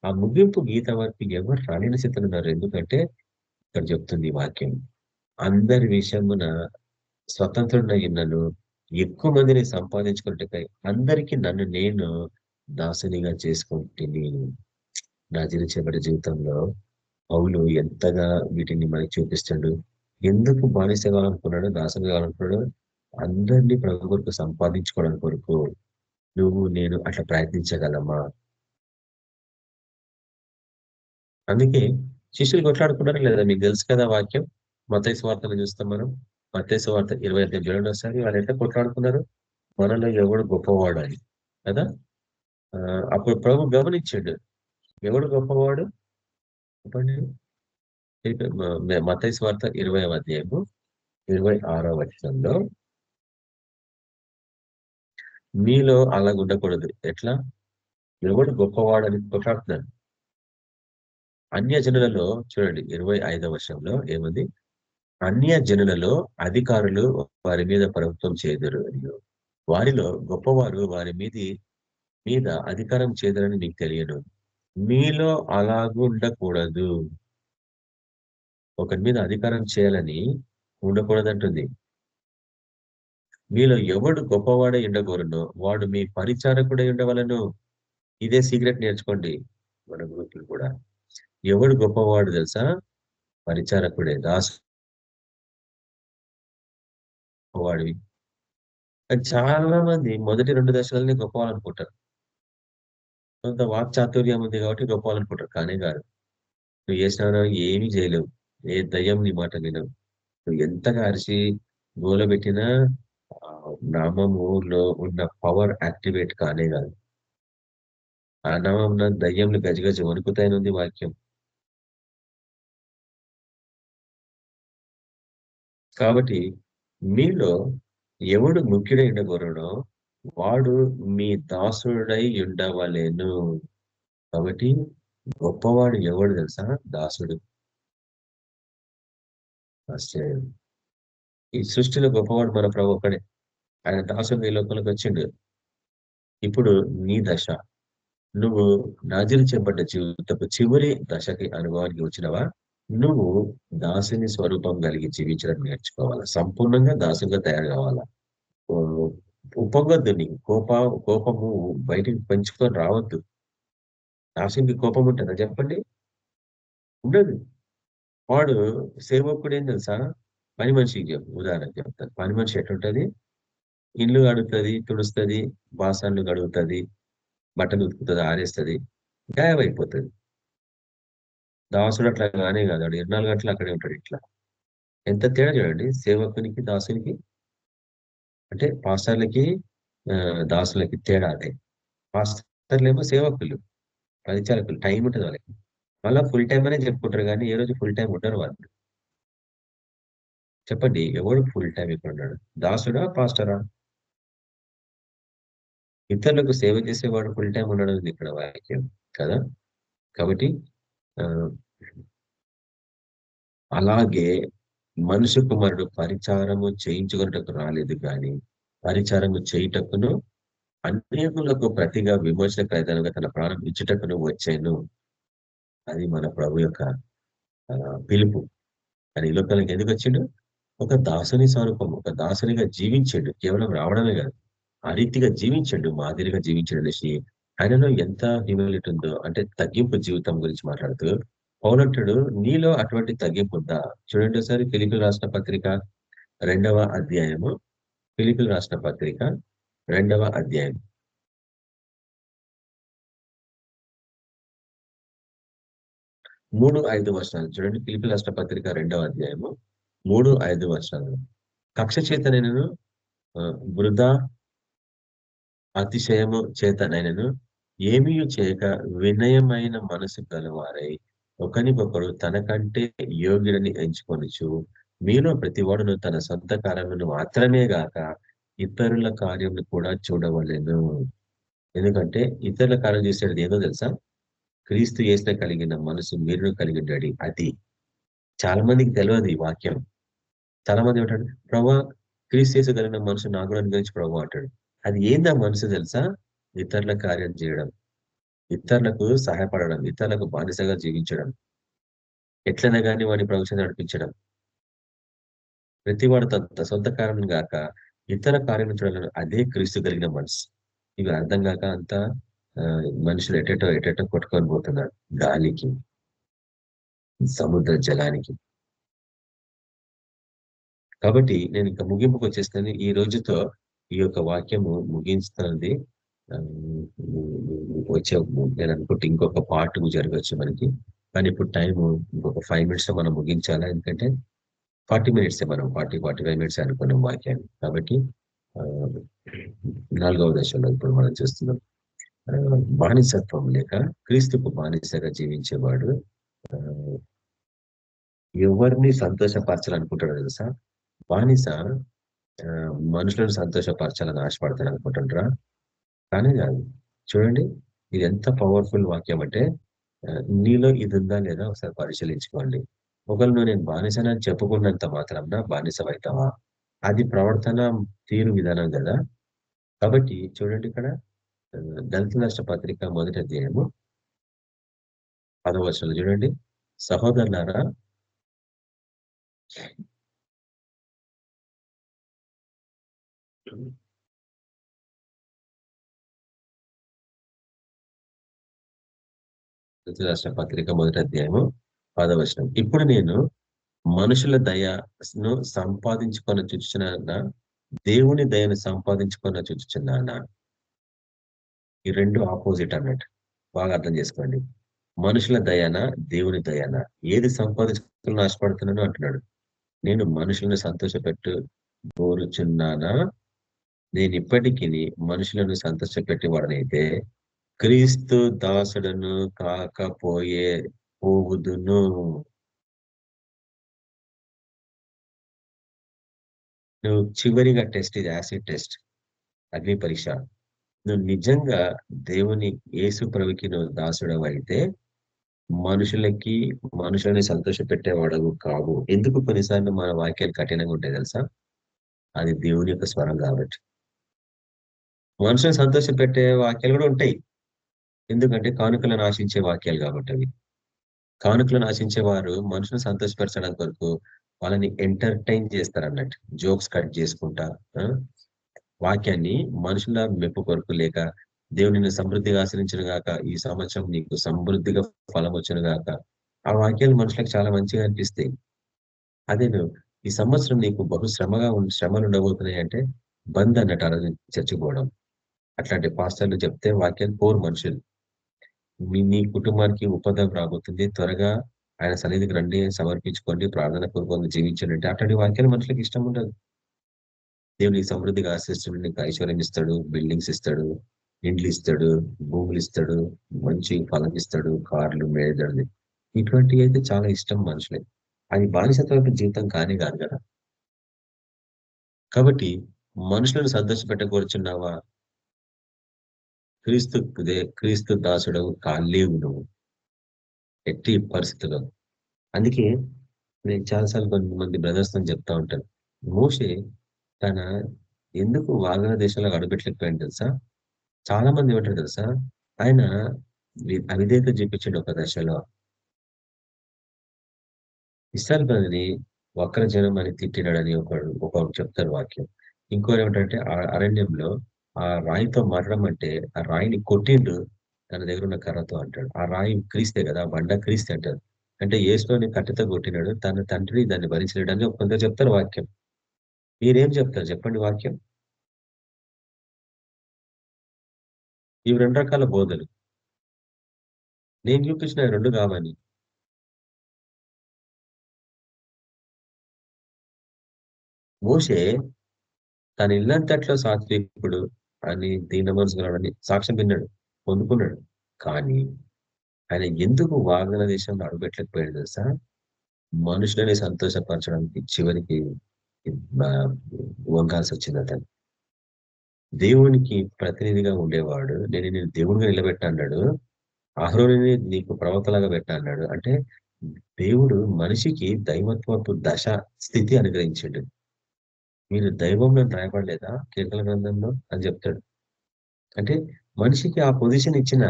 ఆ ముగింపు గీత వరకు ఎవరు రాలేని స్థితిలో ఉన్నారు. ఎందుకంటే ఇక్కడ చెప్తుంది ఈ వాక్యం, అందరి విషయమున స్వతంత్రుడైనను ఎక్కువ మందిని సంపాదించుకున్నట్టుకై అందరికీ నన్ను నేను దాసునిగా చేసుకుంటుని. నా జీవించబడే జీవితంలో పౌలు ఎంతగా వీటిని మనకి చూపిస్తాడు. ఎందుకు బానిస కావాలనుకున్నాడు, దాసుని కావాలనుకున్నాడు? అందరినీ ప్రభు కొరకు సంపాదించుకోవడానికి కొరకు నువ్వు నేను అట్లా ప్రయత్నించగలమా? అందుకే శిష్యులు కొట్లాడుకున్నారా లేదా మీకు తెలుసు కదా వాక్యం. మత్తయి సువార్తను చూస్తాం మనం. మత్తయి సువార్త 25 చూడండి ఒకసారి. వాళ్ళు ఎట్లా కొట్లాడుకున్నారు? మనలో ఎవడు గొప్పవాడు అని కదా. అప్పుడు ప్రభు గమనించాడు, ఎవడు గొప్పవాడు చెప్పండి. మత్తయి సువార్త 20వ అధ్యాయము 26వ వచనంలో, మీలో అలాగ ఉండకూడదు. ఎట్లా? ఎవడు గొప్పవాడని కొట్లాడుతున్నాడు. అన్య జనులలో చూడండి 25వ వర్షంలో ఏముంది? అన్య జనులలో అధికారులు వారి మీద ప్రభుత్వం చేదురు, వారిలో గొప్పవారు వారి మీద అధికారం చేదురని నీకు తెలియను. మీలో అలాగూ ఉండకూడదు. ఒకరి మీద అధికారం చేయాలని ఉండకూడదంటుంది. మీలో ఎవడు గొప్పవాడై ఉండకూడను వాడు మీ పరిచారకుడై ఉండవలను. ఇదే సీక్రెట్ నేర్చుకోండి మన గ్రూపులు కూడా. ఎవడు గొప్పవాడు తెలుసా? పరిచారకుడే, గొప్పవాడివి. చాలా మంది మొదటి 2 దశలనే గొప్పవాలనుకుంటారు. కొంత వాక్చాతుర్యం ఉంది కాబట్టి గొప్పవాలనుకుంటారు. కానీ కాదు. నువ్వు చేసినా ఏమీ చేయలేవు. ఏ దయ్యం నీ మాట వినవు. నువ్వు ఎంతగా అరిచి గోలబెట్టినా నామములో ఉన్న పవర్ యాక్టివేట్ కానే కాదు. ఆ నామం దయ్యంలు గజగజ వణుకుతాయనుంది వాక్యం. కాబట్టి మీలో ఎవడు ముఖ్యుడై ఉండగోరడో వాడు మీ దాసుడై ఉండవలేను. కాబట్టి గొప్పవాడు ఎవడు తెలుసా? దాసుడు. ఈ సృష్టిలో గొప్పవాడు మన ప్రభు ఒక్కడే. ఆయన దాసుడు ఈ లోకంలోకి వచ్చిండు. ఇప్పుడు నీ దశ. నువ్వు నాజీరించబడ్డ జీవితపు చివరి దశకి అనుభవానికి వచ్చినవా? నువ్వు దాసుని స్వరూపం కలిగి జీవించడం నేర్చుకోవాలా. సంపూర్ణంగా దాసుగా తయారు కావాలా. ఉపగొద్దు నీకు కోపము బయటికి పెంచుకొని రావద్దు. దాసునికి కోపం ఉంటుందా చెప్పండి? ఉండదు. వాడు సేవకుడు ఏం తెలుసా? పని మనిషికి ఉదాహరణ చెప్తాను. పని మనిషి ఎట్లుంటది? ఇల్లు కడుగుతుంది, తుడుస్తుంది, బాసన్లు కడుగుతుంది, బట్టలు ఉతుకుతుంది, ఆరేస్తుంది, గాయమైపోతుంది. దాసుడు అట్లా కానే కాదు. వాడు 24 గంటలు అక్కడే ఉంటాడు. ఇట్లా ఎంత తేడా చూడండి సేవకునికి దాసునికి. అంటే పాస్టర్లకి దాసులకి తేడా అదే. పాస్టర్లు ఏమో సేవకులు, పరిచారకులు, టైం ఉంటుంది వాళ్ళకి. మళ్ళీ ఫుల్ టైం అనే చెప్పుకుంటారు కానీ ఏ రోజు ఫుల్ టైం ఉండరు వాళ్ళు. చెప్పండి, ఎవడు ఫుల్ టైం ఇక్కడ ఉన్నాడు? దాసుడా, పాస్టరా? ఇతరులకు సేవ చేసేవాడు ఫుల్ టైం ఉండడం ఇక్కడ వాక్యం కదా. కాబట్టి అలాగే మనుష్య కుమారుడు పరిచారము చేయించుకున్నటకు రాలేదు కానీ పరిచారము చేయుటకును అనేకులకు ప్రతిగా విమర్శన ప్రయత్నంగా తన ప్రాణం ఇచ్చుటకును వచ్చాను. అది మన ప్రభు యొక్క పిలుపు. అని ఈ లోకానికి ఎందుకు వచ్చిండు? ఒక దాసుని స్వరూపం, ఒక దాసునిగా జీవించాడు. కేవలం రావడమే కాదు, ఆ రీతిగా జీవించాడు, మాదిరిగా జీవించాడు అనేసి ఆయనలో ఎంత హ్యూమిలిటీ ఉందో. అంటే తగ్గింపు జీవితం గురించి మాట్లాడుతూ పౌలంటుడు, నీలో అటువంటి తగ్గింపు ఉందా? చూడండి ఒకసారి ఫిలిప్పీయులకు రాసిన పత్రిక 2వ అధ్యాయము. ఫిలిప్పీయులకు రాసిన పత్రిక 2వ అధ్యాయం 3-5 వర్షాలు చూడండి. ఫిలిప్పీయులకు రాసిన పత్రిక 2వ అధ్యాయము 3-5 వర్షాలు. కక్ష చేతనైనను వృధా అతిశయము చేతనైనను ఏమీ చేయక వినయమైన మనసు గలవారై ఒకరికొకడు తనకంటే యోగ్యుడని ఎంచుకొనుచు మీలో ప్రతివాడును తన సొంత కార్యములను మాత్రమే గాక ఇతరుల కార్యములు కూడా చూడవలెను. ఎందుకంటే ఇతరుల కార్యం చేసేది ఏదో తెలుసా? క్రీస్తు యేసులో కలిగిన మనసు మీరును కలిగి ఉండాలి. అది చాలా మందికి తెలియదు ఈ వాక్యం. చాలా మంది ఏమంటాడు, ప్రభా క్రీస్తు యేసు కలిగిన మనసు నాకు కూడా అనుగ్రహించి ప్రభు అంటాడు. అది ఏందా మనసు తెలుసా? ఇతరుల కార్యం చేయడం, ఇతరులకు సహాయపడడం, ఇతరులకు బానిసగా జీవించడం, ఎట్లైనా కానీ వాడిని ప్రభుత్వం నడిపించడం. ప్రతివాడు తన సొంత కార్యం గాక ఇతర కార్యం చూడాలని అదే క్రీస్తు కలిగిన మనసు. ఇవి అర్థం కాక అంతా మనుషులు ఎటెటో కొట్టుకొని పోతున్నారు గాలికి, సముద్ర జలానికి. కాబట్టి నేను ఇంకా ముగింపుకు వచ్చేస్తాను. ఈ రోజుతో ఈ యొక్క వాక్యము ముగించుతున్నది. వచ్చే నేను అనుకుంటే ఇంకొక పార్ట్ జరగచ్చు మనకి, కానీ ఇప్పుడు టైము ఇంకొక 5 minutes మనం ముగించాలా, ఎందుకంటే 40 minutes మనం 45 minutes అనుకున్నాం వాక్యాన్ని. కాబట్టి 4వ దశలో ఇప్పుడు మనం చూస్తున్నాం. బానిసత్వం లేక క్రీస్తుకు బానిసగా జీవించేవాడు ఎవరిని సంతోషపరచాలనుకుంటాడు తెలుసా? బానిస మనుషులను సంతోషపరచాలని ఆశపడతాడు అనుకుంటుంటారా? కానీ కాదు. చూడండి, ఇది ఎంత పవర్ఫుల్ వాక్యం అంటే, నీలో ఇది ఉందా లేదా ఒకసారి పరిశీలించుకోండి. ఒకవేళ నువ్వు నేను బానిసనని చెప్పుకున్నంత మాత్రాన బానిసవైతావా? అది ప్రవర్తన తీరు విధానం కదా. కాబట్టి చూడండి, ఇక్కడ దళిత రాష్ట్ర పత్రిక 1వ అధ్యాయము 10వ వచనంలో చూడండి, సహోదరులారా రాష్ట్ర పత్రిక 1వ అధ్యాయము 10వ వచనం, ఇప్పుడు నేను మనుషుల దయను సంపాదించుకొని చూచుచున్నానా, దేవుని దయను సంపాదించుకొని చూచుచున్నానా? ఈ రెండు ఆపోజిట్ అన్నట్టు బాగా అర్థం చేసుకోండి. మనుషుల దయనా, దేవుని దయనా? ఏది సంపాదించుకోవాలని ఆశపడుతున్నాను అంటున్నాడు. నేను మనుషులను సంతోషపెట్టు కోరుచున్నానా? నేను ఇప్పటికీ మనుషులను సంతోషపెట్టేవాడనైతే క్రీస్తు దాసుడను పోవుదును. నువ్వు చివరిగా టెస్ట్, ఇది యాసిడ్ టెస్ట్, అగ్ని పరీక్ష. నువ్వు నిజంగా దేవుని యేసు ప్రభుకి నువ్వు దాసుడవు అయితే మనుషులని సంతోష పెట్టేవాడవు కావు. ఎందుకు కొన్నిసార్లు మన వాక్యాలు కఠినంగా ఉంటాయి తెలుసా? అది దేవుని యొక్క స్వరం కాబట్టి. మనుషులను సంతోష పెట్టే వాక్యాలు కూడా ఉంటాయి, ఎందుకంటే కానుకలను ఆశించే వాక్యాలు కాబట్టి. అవి కానుకలను ఆశించే వారు మనుషులను సంతోషపరచడానికి కొరకు వాళ్ళని ఎంటర్టైన్ చేస్తారు అన్నట్టు, జోక్స్ కట్ చేసుకుంటా వాక్యాన్ని మనుషుల మెప్పు కొరకు, లేక దేవుని సమృద్ధిగా ఆశ్రయించిన గాక, ఈ సంవత్సరం నీకు సమృద్ధిగా ఫలం వచ్చిన గాక, ఆ వాక్యాలు మనుషులకు చాలా మంచిగా అనిపిస్తాయి. అదే నువ్వు ఈ సంవత్సరం నీకు బహు శ్రమలు ఉండబోతున్నాయి అంటే బంద్ అన్నట్టు అలా చచ్చిపోవడం. అట్లాంటి పాస్టర్లు చెప్తే వాక్యాలు పోరు మనుషులు. నీ కుటుంబానికి ఉపద్రవం రాబోతుంది, త్వరగా ఆయన సన్నిధికి రండి, సమర్పించుకోండి, ప్రార్థన పూర్వకంగా జీవించండి. అట్లాంటి వాక్యాలు మనుషులకు ఇష్టం ఉండదు. దేవుని సమృద్ధిగా ఆశిస్తాడు, నీకు ఐశ్వర్యం ఇస్తాడు, బిల్డింగ్స్ ఇస్తాడు, ఇండ్లు ఇస్తాడు, భూములు ఇస్తాడు, మంచి ఫలం ఇస్తాడు, కార్లు, మేడలు. ఇటువంటివి అయితే చాలా ఇష్టం మనుషులకి. అది బానిసత్వ జీవితం కానే కాదు కదా. కాబట్టి మనుషులను సంతోషపెట్టకూర్చున్నావా? క్రీస్తు దాసుడవు కాలేవు నువ్వు ఎట్టి పరిస్థితుల్లో. అందుకే నేను చాలాసార్లు కొంతమంది బ్రదర్స్ తో చెప్తా ఉంటాను, మోషే తన ఎందుకు వాగ్దాన దేశంలో అడుగుపెట్టలేకపోయాడు తెలుసా? చాలా మంది ఏమంటారు తెలుసా, ఆయన అవిధేయత చూపించాడు ఒక దశలో. ఇస్రాయేల్ ప్రజని వక్రజనం అని తిట్టినాడని ఒకడు చెప్తారు వాక్యం. ఇంకోరు ఏమంటారంటే ఆ అరణ్యంలో ఆ రాయితో మరణం ఆ రాయిని కొట్టిండు తన దగ్గర ఉన్న కర్రతో అంటాడు. ఆ రాయి క్రీస్తే కదా, ఆ బండ క్రీస్తే అంటారు. అంటే యేసులోని కట్టెతో కొట్టినాడు, తన తండ్రి దాన్ని భరించలేడని కొంత చెప్తారు వాక్యం. మీరేం చెప్తారు చెప్పండి వాక్యం? ఇవి 2 రకాల బోధలు. నేను చూపించిన 2 కావని. మోషే తన ఇల్లంతట్లో సాత్వికుడు అని, దీన మనసుకున్నాడని సాక్ష్యం విన్నాడు, పొందుకున్నాడు. కానీ ఆయన ఎందుకు వాగ్దాన దేశంలో అడుగుపెట్టలేకపోయాడు తెలుసా? మనుషులని సంతోషపరచడానికి చివరికి వంగాల్సి వచ్చింది అతను. దేవునికి ప్రతినిధిగా ఉండేవాడు, నేను దేవుడిగా నిలబెట్టా అన్నాడు, అహరోనుని నీకు ప్రవక్తలాగా పెట్టా అన్నాడు. అంటే దేవుడు మనిషికి దైవత్వపు దశ స్థితి అనుగ్రహించాడు. మీరు దైవంలో రాయబడలేదా కీర్తన గ్రంథంలో అని చెప్తాడు. అంటే మనిషికి ఆ పొజిషన్ ఇచ్చిన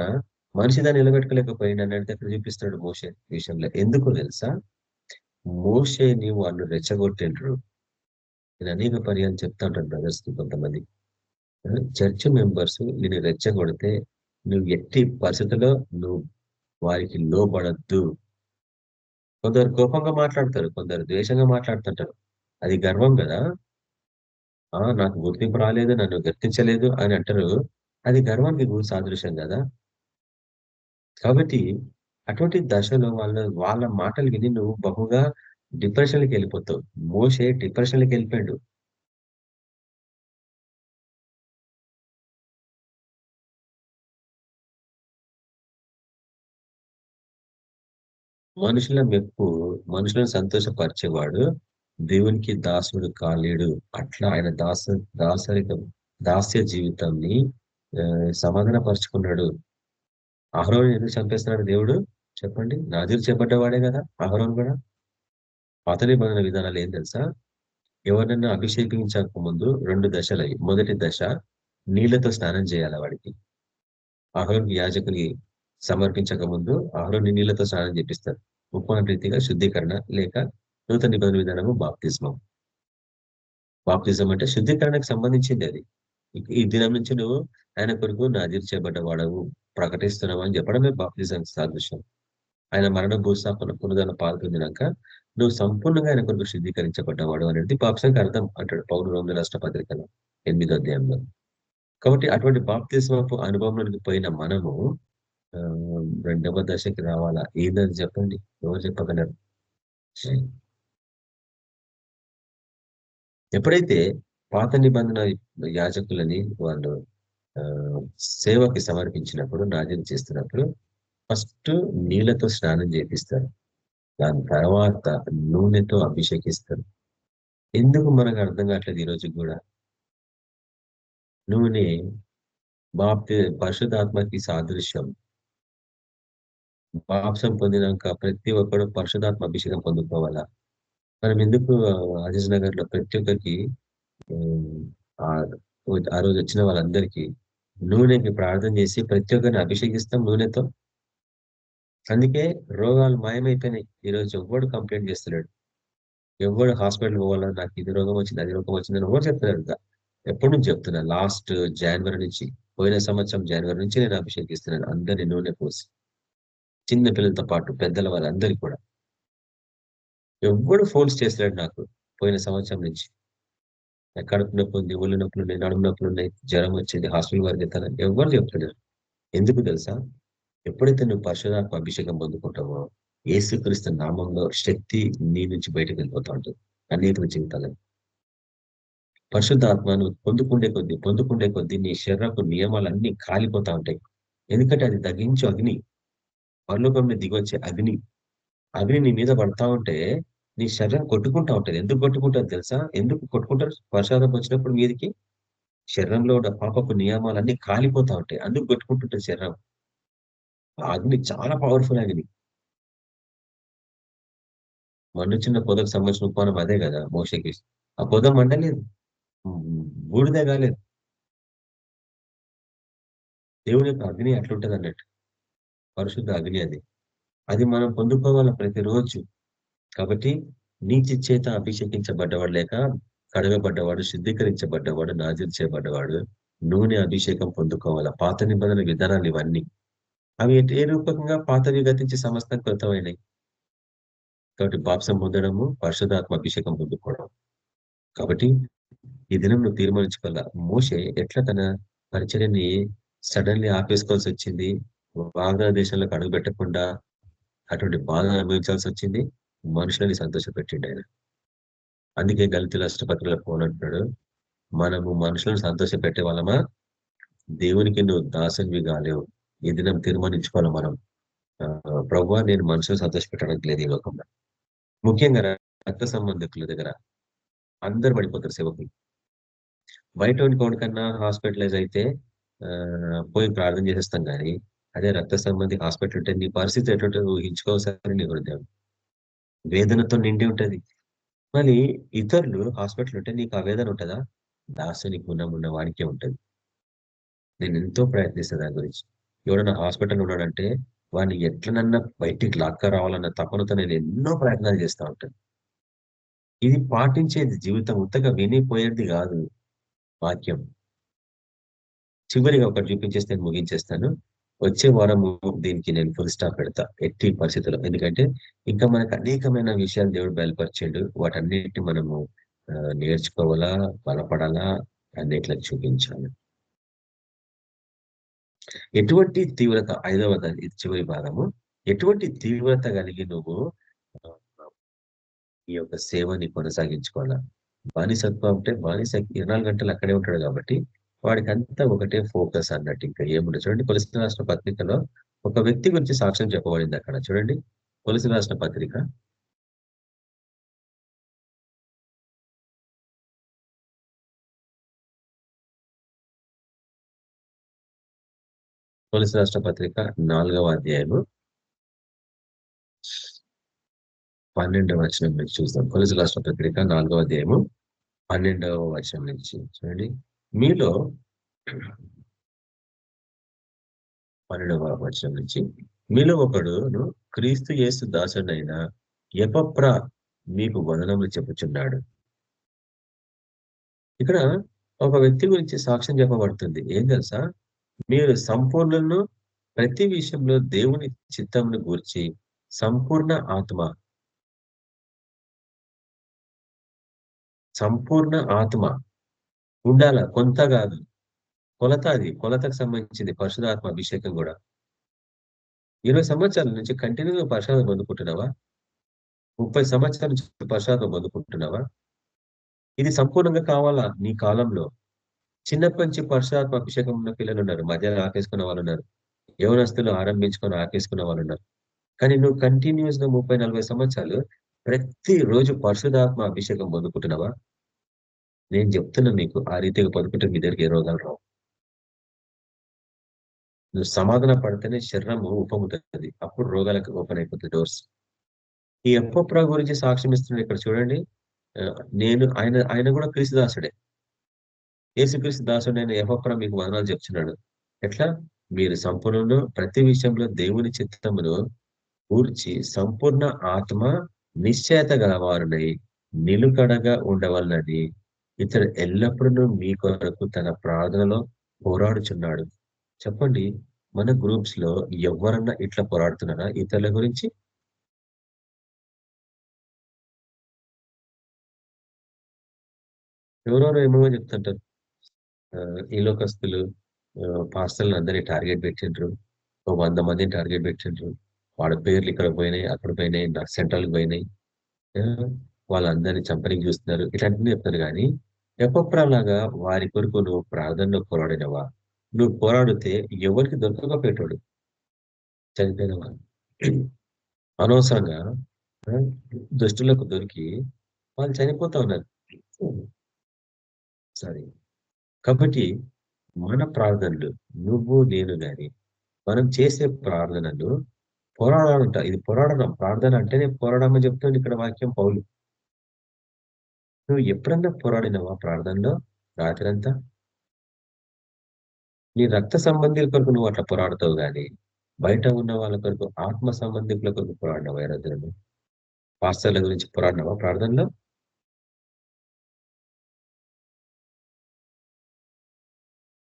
మనిషి దాన్ని నిలబెట్టుకోలేకపోయింది అన్నట్టు అక్కడ చూపిస్తాడు మోషే విషయంలో. ఎందుకు తెలుసా? మోషేని వాళ్ళు రెచ్చగొట్టిండ్రు. నేను అనేక పర్యాలు చెప్తా ఉంటాను బ్రదర్స్ కి కొంతమంది చర్చ్ మెంబర్స్ నేను రెచ్చగొడితే నువ్వు ఎట్టి పరిస్థితుల్లో నువ్వు వారికి లోబడద్దు. కొందరు కోపంగా మాట్లాడతారు, కొందరు ద్వేషంగా మాట్లాడుతుంటారు. అది గర్వం కదా. నాకు గుర్తింపు రాలేదు, నన్ను గుర్తించలేదు అని అంటారు. అది గర్వానికి సాదృశ్యం కదా. కాబట్టి అటువంటి దశలో వాళ్ళ మాటలు విని నువ్వు బహుగా డిప్రెషన్కి వెళ్ళిపోతావు. మోషే డిప్రెషన్కి వెళ్ళిపోయాడు. మనుషుల మెప్పు, మనుషులను సంతోషపరిచేవాడు దేవునికి దాసుడు కాలేడు. అట్లా ఆయన దాస్య జీవితాన్ని సమాధానపరుచుకున్నాడు. అహరోను ఎందుకు చంపేస్తున్నాడు దేవుడు చెప్పండి? నాజీరు చేపట్టేవాడే కదా అహరోను కూడా. పాత నిబంధన విధానాలు ఏం తెలుసా? ఎవరినైనా అభిషేకించక ముందు 2 దశలు. మొదటి దశ నీళ్లతో స్నానం చేయాలి వాడికి. అహరోను యాజకుని సమర్పించక ముందు అహరోని నీళ్లతో స్నానం చేపిస్తారు. ఉపమాన రీతిగా శుద్ధీకరణ లేక నూతన నిబంధన విధానము బాప్తిజం. బాప్తిజం అంటే శుద్ధీకరణకు సంబంధించింది అది. ఈ దినం నుంచి నువ్వు ఆయన కొరకు నాజీరు చేయబడ్డ వాడవు ప్రకటిస్తున్నావు అని చెప్పడమే బాప్తిజం సాదృశ్యం. ఆయన మరణ భూస్థాపన పునరుద్ధరణ పాల్పొందినాక నువ్వు సంపూర్ణంగా ఆయన కొరకు శుద్ధీకరించబడ్డవాడు అనేది బాప్సానికి అర్థం అంటాడు పౌలు రోమిల రాష్ట్ర పత్రికలో 8వ అధ్యాయంలో. కాబట్టి అటువంటి బాప్తిజమపు అనుభవంలోకి పోయిన మనము రెండవ దశకి రావాలా? ఏందని చెప్పండి, ఎవరు చెప్పగలరు? ఎప్పుడైతే పాత నిబంధన యాజకులని వాళ్ళు సేవకి సమర్పించినప్పుడు, నాజీరు చేస్తున్నప్పుడు ఫస్ట్ నీళ్లతో స్నానం చేపిస్తారు. దాని తర్వాత నూనెతో అభిషేకిస్తారు. ఎందుకు మనకు అర్థం కావట్లేదు ఈ రోజు కూడా? నూనె పరిశుద్ధాత్మకి సాదృశ్యం. బాప్సం పొందినాక ప్రతి ఒక్కడు పరిశుధాత్మ అభిషేకం పొందుకోవాలా. మనం ఎందుకు అజీజ్ నగర్ లో ప్రతి ఒక్కరికి ఆ రోజు వచ్చిన వాళ్ళందరికీ నూనెకి ప్రార్థన చేసి ప్రతి ఒక్కరిని అభిషేకిస్తాం నూనెతో. అందుకే రోగాలు మాయమైపోయినాయి. ఈరోజు ఎవ్వడు కంప్లైంట్ చేస్తున్నాడు, ఎవడు హాస్పిటల్ పోవాలా, నాకు ఇది రోగం వచ్చింది అది రోగం వచ్చింది అని ఎవరు చెప్తున్నాడు? ఎప్పటి నుంచి చెప్తున్నా? లాస్ట్ జనవరి నుంచి, పోయిన సంవత్సరం జనవరి నుంచి నేను అభిషేకిస్తున్నాను అందరినీ నూనె పోసి, చిన్న పిల్లలతో పాటు పెద్దల వాళ్ళందరికీ కూడా. ఎవ్వడు ఫోన్స్ చేస్తున్నాడు నాకు పోయిన సంవత్సరం నుంచి. కడుపు నొప్పి ఉంది, ఒళ్ళు నొప్పులు ఉన్నాయి, నడుము నొప్పులు ఉన్నాయి, జ్వరం వచ్చింది, హాస్పిటల్ వరకు ఎత్తాలని ఎవరు చెప్తున్నారు? ఎందుకు తెలుసా? ఎప్పుడైతే నువ్వు పరిశుధాత్మ అభిషేకం పొందుకుంటావో యేసుక్రీస్తు నామంలో శక్తి నీ నుంచి బయటకు వెళ్ళిపోతా ఉంటుంది అనేక జీవితాలను. పరిశుద్ధాత్మను పొందుకుండే కొద్దీ నీ శరీరపు నియమాలన్నీ కాలిపోతా ఉంటాయి. ఎందుకంటే అది దగించు అగ్ని, పరలోకంలో దిగొచ్చే అగ్ని. అగ్ని నీ మీద పడతా ఉంటే నీ శరీరం కొట్టుకుంటా ఉంటుంది. ఎందుకు కొట్టుకుంటుంది తెలుసా? ఎందుకు కొట్టుకుంటారు? పరిశుధాత్మ వచ్చినప్పుడు మీదికి శరీరంలో ఉన్న పాపపు నియమాలన్నీ కాలిపోతా ఉంటాయి. అందుకు కొట్టుకుంటుంటుంది శరీరం. ఆ అగ్ని చాలా పవర్ఫుల్ అగ్ని. మండుచున్న పొదకు సంబంధించిన ఉపమానం అదే కదా మోషేకి. ఆ పొద మండలేదు, బూడిదే కాలేదు. దేవుని యొక్క అగ్ని అట్లుంటది అన్నట్టు, పరిశుద్ధ అగ్ని అది. అది మనం పొందుకోవాలి ప్రతిరోజు. కాబట్టి నీతి చేత అభిషేకించబడ్డవాడు లేక కడగబడ్డవాడు, శుద్ధీకరించబడ్డవాడు, నాజీరు చేయబడ్డవాడు నూనె అభిషేకం పొందుకోవాలా. పాత నిబంధన విధానాలు ఇవన్నీ అవి ఏ రూపకంగా పాతవి గతించి సమస్తం కృతమైనవి. కాబట్టి బాప్సం పొందడము, పరిశుధాత్మ అభిషేకం పొందుకోవడం. కాబట్టి ఈ దినం నువ్వు తీర్మానించుకోవాలా. మోషే ఎట్లా తన పరిచర్యని సడన్లీ ఆపేసుకోవాల్సి వచ్చింది, వాగ్దాన దేశంలోకి అడుగు పెట్టకుండా అటువంటి బాధ అనుభవించాల్సి వచ్చింది. మనుషులని సంతోషపెట్టిండు ఆయన. అందుకే గళితుల రాష్ట్రపతిలో పోనంటున్నాడు, మనము మనుషులను సంతోష పెట్టే వాళ్ళమా, దేవునికి నువ్వు దాసనివి కాలేవు. ఈ దినం తీర్మానించుకోవాలి మనం. ప్రభువా నేను మనుషులను సంతోష పెట్టడానికి లేదు ఈ లోకంలో. ముఖ్యంగా రక్త సంబంధికుల దగ్గర అందరు పడిపోతారు సేవకులు. బయట కన్నా హాస్పిటలైజ్ అయితే పోయి ప్రార్థన చేసేస్తాం కానీ అదే రక్త సంబంధి హాస్పిటల్ ఉంటే నీ పరిస్థితి ఎటువంటి ఊహించుకోవాల్సి నీ హృదయం. వేదనతో నిండి ఉంటది. మళ్ళీ ఇతరులు హాస్పిటల్ ఉంటే నీకు ఆ వేదన ఉంటదా? దాసునికి గుణం ఉన్న వానికే ఉంటది. నేను ఎంతో ప్రయత్నిస్తా దాని గురించి. ఎవడన్నా హాస్పిటల్ ఉన్నాడంటే వాడిని ఎట్లనన్నా బయటికి లాక్క రావాలన్న తపనతో నేను ఎన్నో ప్రయత్నాలు చేస్తా ఉంటాను. ఇది పాటించేది జీవితం, ఉత్తగా వినిపోయేది కాదు వాక్యం. చివరిగా ఒకటి చూపించేసి నేను ముగించేస్తాను. వచ్చే వారము దీనికి నేను ఫుల్ స్టాప్ పెడతా ఎట్టి పరిస్థితుల్లో. ఎందుకంటే ఇంకా మనకు అనేకమైన విషయాలు దేవుడు బయలుపరిచిండు. వాటన్నిటిని మనము నేర్చుకోవాలా, బలపడాలా, అన్నిట్లకు చూపించాలి. ఎటువంటి తీవ్రత, ఇది చివరి భాగము. ఎటువంటి తీవ్రత కలిగి నువ్వు ఆ, ఈ యొక్క సేవని కొనసాగించుకోవాలా? బానిసత్వం అంటే బానిస 24 గంటలు అక్కడే ఉంటాడు కాబట్టి వాడికి అంతా ఒకటే ఫోకస్ అన్నట్టు. ఇంకా ఏముండదు. చూడండి, కొలసి రాష్ట్ర పత్రికలో ఒక వ్యక్తి గురించి సాక్ష్యం చెప్పబడింది అక్కడ. చూడండి, కొలసి రాష్ట్ర పత్రిక కొలసి రాష్ట్ర పత్రిక 4వ అధ్యాయము 12వ వచనం నుంచి చూద్దాం. కొలసి రాష్ట్ర పత్రిక 4వ అధ్యాయము 12వ వచనం నుంచి చూడండి. మీలో 12వ వచనం నుంచి మీలో ఒకడును క్రీస్తు యేసు దాసుడైన ఎపప్రా మీకు వందనములు చెప్పుచున్నాడు. ఇక్కడ ఒక వ్యక్తి గురించి సాక్ష్యం చెప్పబడుతుంది. ఏం తెలుసా? మీరు సంపూర్ణను ప్రతి విషయంలో దేవుని చిత్తమును గూర్చి సంపూర్ణ ఆత్మ ఉండాల. కొంత కాదు, కొలత. అది కొలతకు సంబంధించింది. పరిశుధాత్మ అభిషేకం కూడా 20 సంవత్సరాల నుంచి కంటిన్యూగా పరిశుధాత్మ పొందుకుంటున్నావా? 30 సంవత్సరాల నుంచి పరిశుధాత్మ పొందుకుంటున్నావా? ఇది సంపూర్ణంగా కావాలా నీ కాలంలో? చిన్నప్పటి నుంచి పరిశుధాత్మ అభిషేకం ఉన్న పిల్లలు ఉన్నారు, మధ్యలో ఆపేసుకున్న వాళ్ళు ఉన్నారు, యవనస్తులు ఆరంభించుకొని ఆపేసుకున్న వాళ్ళు ఉన్నారు. కానీ నువ్వు కంటిన్యూస్ గా 30-40 సంవత్సరాలు ప్రతి రోజు పరిశుధాత్మ అభిషేకం పొందుకుంటున్నావా? నేను చెప్తున్నా మీకు, ఆ రీతిగా పొందుకుంటే మీ దగ్గరికి ఏ రోగాలు రావు. నువ్వు సమాధాన పడితేనే శరీరము ఉపముతుంది, అప్పుడు రోగాలకు ఓపెన్ అయిపోతుంది డోర్స్. ఈ ఎప్పప్రా గురించి సాక్ష్యం ఇస్తున్నాడు ఇక్కడ చూడండి. నేను ఆయన ఆయన కూడా క్రీస్తు దాసుడే. యేసుక్రీస్తు దాసుడైన ఎప్పప్రా మీకు వదనాలు చెప్తున్నాడు. ఎట్లా? మీరు సంపూర్ణను ప్రతి విషయంలో దేవుని చిత్తమును గూర్చి సంపూర్ణ ఆత్మ నిశ్చయత గలవారునై నిలుకడగా ఉండవలనని ఇతడు ఎల్లప్పుడూ మీ కొరకు తన ప్రార్థనలో పోరాడుచున్నాడు. చెప్పండి, మన గ్రూప్స్ లో ఎవరన్నా ఇట్లా పోరాడుతున్నారా ఇతరుల గురించి? ఎవరెవరో ఏమో చెప్తుంటారు. ఈ లోకస్తులు పాస్టర్లు అందరినీ టార్గెట్ పెట్టిండ్రు, 100 మందిని టార్గెట్ పెట్టిండ్రు. వాళ్ళ పేర్లు ఇక్కడ పోయినాయి, అక్కడ పోయినాయి, సెంట్రల్కి పోయినాయి, ఆ, వాళ్ళందరినీ చంపనికి చూస్తున్నారు, ఇట్లాంటివి చెప్తారు. కానీ ఎప్పప్రాలాగా వారి కొరకు నువ్వు ప్రార్థనలో పోరాడినవా? నువ్వు పోరాడితే ఎవరికి దొరకకపోయేటోడు, చనిపోయినవా? అనవసరంగా ఆ, దుష్టులకు దొరికి వాళ్ళు చనిపోతా ఉన్నారు. సరే, కాబట్టి మన ప్రార్థనలు, నువ్వు నేను గాని మనం చేసే ప్రార్థనలు పోరాడాలంట. ఇది పోరాడడం. ప్రార్థన అంటేనే పోరాడమని చెప్తుంది ఇక్కడ వాక్యం పౌలు. నువ్వు ఎప్పుడన్నా పోరాడినవా ప్రార్థనలో రాత్రంతా? నీ రక్త సంబంధికుల కొరకు నువ్వు అట్లా పోరాడుతావు గాని బయట ఉన్న వాళ్ళ కొరకు, ఆత్మ సంబంధికుల కొరకు పోరాడినవా? ఎరద్దులను పాస్టర్ల గురించి పోరాడినవా ప్రార్థనలో?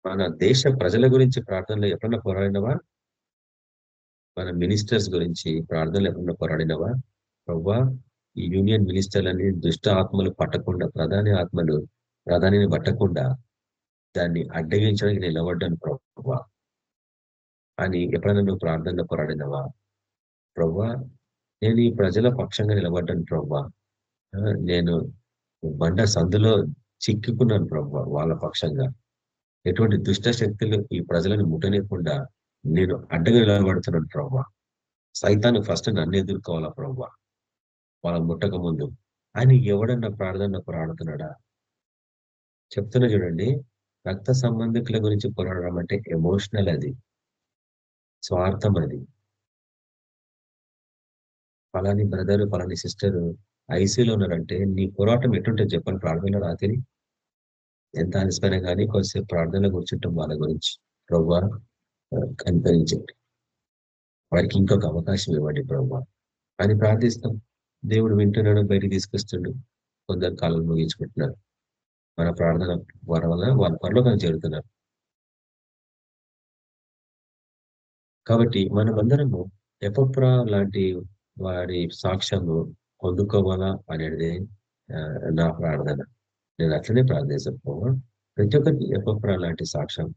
మన దేశ ప్రజల గురించి ప్రార్థనలో ఎప్పుడన్నా పోరాడినవా? మన మినిస్టర్స్ గురించి ప్రార్థనలు ఎప్పుడన్నా పోరాడినవా? ప్రవ్వా, ఈ యూనియన్ మినిస్టర్లని దుష్ట ఆత్మలు పట్టకుండా, ప్రధానిని పట్టకుండా దాన్ని అడ్డగించడానికి నిలబడ్డాను ప్రవ్వా అని ఎప్పుడైనా నువ్వు ప్రార్థనలో పోరాడినవా? ప్రవ్వా, నేను ఈ ప్రజల పక్షంగా నిలబడ్డాను ప్రవ్వా, నేను బండ సందులో చిక్కుకున్నాను ప్రవ్వా, వాళ్ళ పక్షంగా ఎటువంటి దుష్ట శక్తులు ఈ ప్రజలను ముట్టనియకుండా నేను అడ్డగా నిలబడుతున్నాను ప్రవ్వా. సైతాను ఫస్ట్ నన్ను ఎదుర్కోవాలా ప్రవ్వా, వాళ్ళ ముట్టక ముందు అని ఎవడన్నా ప్రార్థన పోరాడుతున్నాడా? చెప్తున్నా చూడండి, రక్త సంబంధికుల గురించి పోరాడడం అంటే ఎమోషనల్, అది స్వార్థం. అది పలాని బ్రదర్ పలాని సిస్టర్ ఐసీలో ఉన్నారంటే నీ పోరాటం ఎటుంటే చెప్పని ప్రార్థనలో రాత్రి ఎంత అలసిపోయినా కానీ కొద్దిసేపు ప్రార్థనలో కూర్చుంటాం వాళ్ళ గురించి ప్రభా కనికరించండి, వారికి ఇంకొక అవకాశం ఇవ్వండి ప్రభా అని ప్రార్థిస్తాం. దేవుడు వింటున్నాడు, బయటికి తీసుకొస్తుండు. కొందరు కాలం ముగించుకుంటున్నారు. మన ప్రార్థన వారి వల్ల వాళ్ళ పరలోకానికి చేరుతున్నారు. కాబట్టి మనమందరము ఎపప్రా లాంటి వారి సాక్ష్యము పొందుకోవాలా అనేది నా ప్రార్థన. నేను అట్లనే ప్రార్థిస్తాను ప్రభావ, ప్రతి ఒక్కరికి ఎపప్రా లాంటి సాక్ష్యం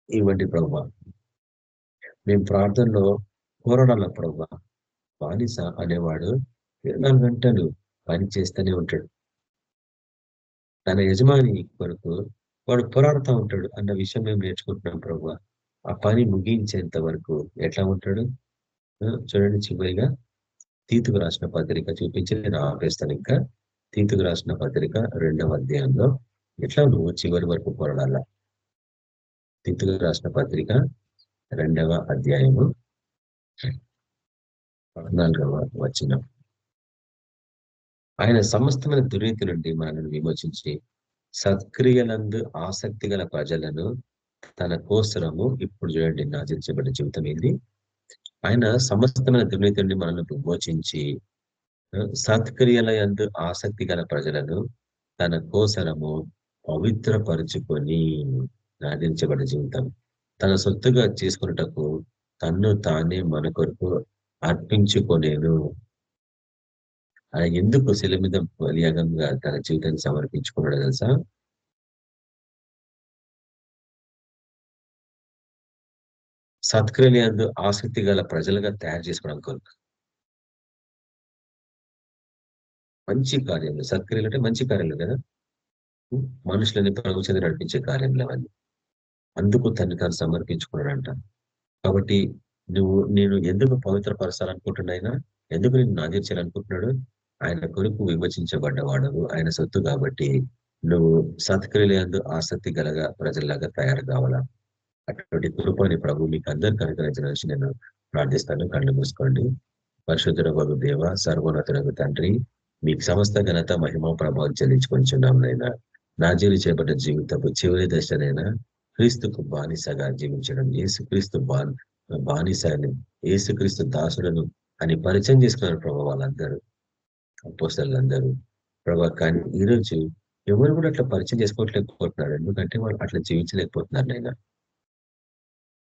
ఇవ్వండి ప్రభావ. మేము ప్రార్థనలో పోరాడాల ప్రభావ. బానిస అనేవాడు 24 గంటలు పని చేస్తూనే ఉంటాడు. తన యజమాని కొరకు వాడు పోరాడుతూ ఉంటాడు అన్న విషయం మేము నేర్చుకుంటున్నాం ప్రభావ. ఆ పని ముగించేంత వరకు ఎట్లా ఉంటాడు చూడండి. చివరిగా తీతుకు రాసిన పత్రిక చూపించి నేను ఆపేస్తాను. ఇంకా తీతుకు రాసిన పత్రిక 2వ అధ్యాయంలో ఎట్లా నువ్వు చివరి వరకు పోరాడాల. తీతుకు రాసిన పత్రిక 2వ అధ్యాయము 14వ వచనం. ఆయన సమస్తమైన దుర్నీతి నుండి మనల్ని విమోచించి సత్క్రియలందు ఆసక్తి గల ప్రజలను తన కోసరము, ఇప్పుడు చూడండి నాశించబడ్డ జీవితం ఏంది, ఆయన సమస్తమైన దుర్నీతి నుండి మనల్ని విమోచించి సత్క్రియల యందు ఆసక్తి గల ప్రజలను తన కోసరము పవిత్రపరుచుకొని, నాశించబడ్డ జీవితం తన సొత్తుగా చేసుకున్నటకు తన్ను తానే మన కొరకు అర్పించుకొనేను. ఆయన ఎందుకు శిల మీద బలియాగంగా తన జీవితాన్ని సమర్పించుకున్నాడు తెలుసా? సత్క్రియల యందు ఆసక్తి గల ప్రజలుగా తయారు చేసుకోవడం కొరకు. మంచి కార్యాలు, సత్క్రియలు అంటే మంచి కార్యాలు కదా, మనుషులని ప్రభు చెంది నడిపించే కార్యంలో అవన్నీ. అందుకు తను తాను సమర్పించుకున్నాడంట. కాబట్టి నేను ఎందుకు పవిత్రపరచాలనుకుంటున్నాయినా, ఎందుకు నేను నాజీర్చాలనుకుంటున్నాడు? ఆయన కొరకు విమోచించబడ్డవాడు, ఆయన సొత్తు. కాబట్టి నువ్వు సత్క్రియల యందు ఆసక్తి గలగా ప్రజల్లాగా తయారు కావాలా. అటువంటి కృపని ప్రభు మీకు అందరికీ అనుగ్రహించిన నేను ప్రార్థిస్తాను. కళ్ళు మూసుకోండి. పరిశుద్ధుడ వగు దేవ, సర్వోన్నతుడగు తండ్రి, మీకు సమస్త ఘనత మహిమ ప్రభావం చెల్లించుకొనిచున్నాం నైనా. నాజీలు చేపట్ట జీవితపు చివరి దశనైనా క్రీస్తుకు బానిసగా జీవించడం, యేసుక్రీస్తు బానిసని, యేసుక్రీస్తు దాసులను అని పరిచయం చేసుకున్నారు ప్రభావ వాళ్ళందరూ, అపోస్తలులందరూ ప్రభా. కానీ ఈరోజు ఎవరు కూడా అట్లా పరిచయం చేసుకోవట్లేకపోతున్నారు. ఎందుకంటే వాళ్ళు అట్లా జీవించలేకపోతున్నారు నైనా.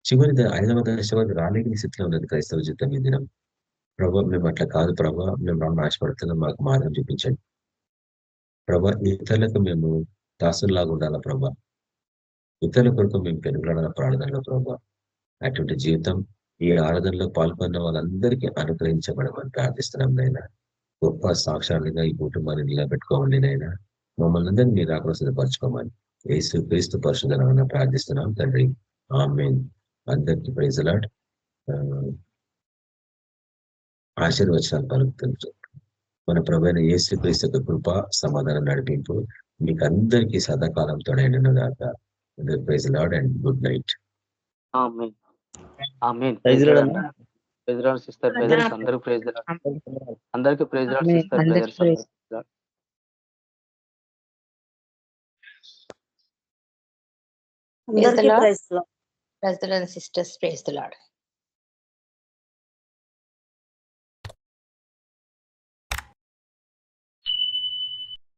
చివరి 5వ దశ వరకు రాలేని స్థితిలో ఉన్నది క్రైస్తవ జీవితం ఈ దినం. ప్రభా మేము అట్లా కాదు ప్రభా, మేము రాను ఆశపడుతున్నాం, మాకు మార్గం చూపించండి ప్రభా. ఇతరులకు మేము దాసుల్లాగా ఉండాలా ప్రభా, ఇతరుల కొరకు మేము పెనుగలాడాల ప్రార్థనలో ప్రభా. అటువంటి జీవితం ఈ ఆరాధనలో పాల్గొన్న వాళ్ళందరికీ అనుగ్రహించబడమని ప్రార్థిస్తున్నాం నైనా. గొప్ప సాక్షాలుగా ఈ కుటుంబాన్ని నిలబెట్టుకోవాలి నైనా. మమ్మల్ని అందరినీ మీరు ఆకలి సిద్ధపరచుకోమని యేసు క్రీస్తు పరిశుద్ధంగా ప్రార్థిస్తున్నాం తండ్రి, ఆమేన్. అందరికీ ప్రైజ్ ది లార్డ్. ఆశీర్వచనాలు పలుకుతుంది. మన ప్రభువైన యేసు క్రీస్తు యొక్క కృప, సమాధానం, నడిపింపు మీకు అందరికీ సదాకాలం తోడైన దాకా. Praise the lord and good night. ఆమేన్. ఆమేన్. Praise the lord. Praise the lord sister, brothers అందరూ ప్రైజ్ ది లార్డ్. అందరికీ praise the lord sister, brothers అందరూ. అందరికీ praise the lord sisters, praise the lord.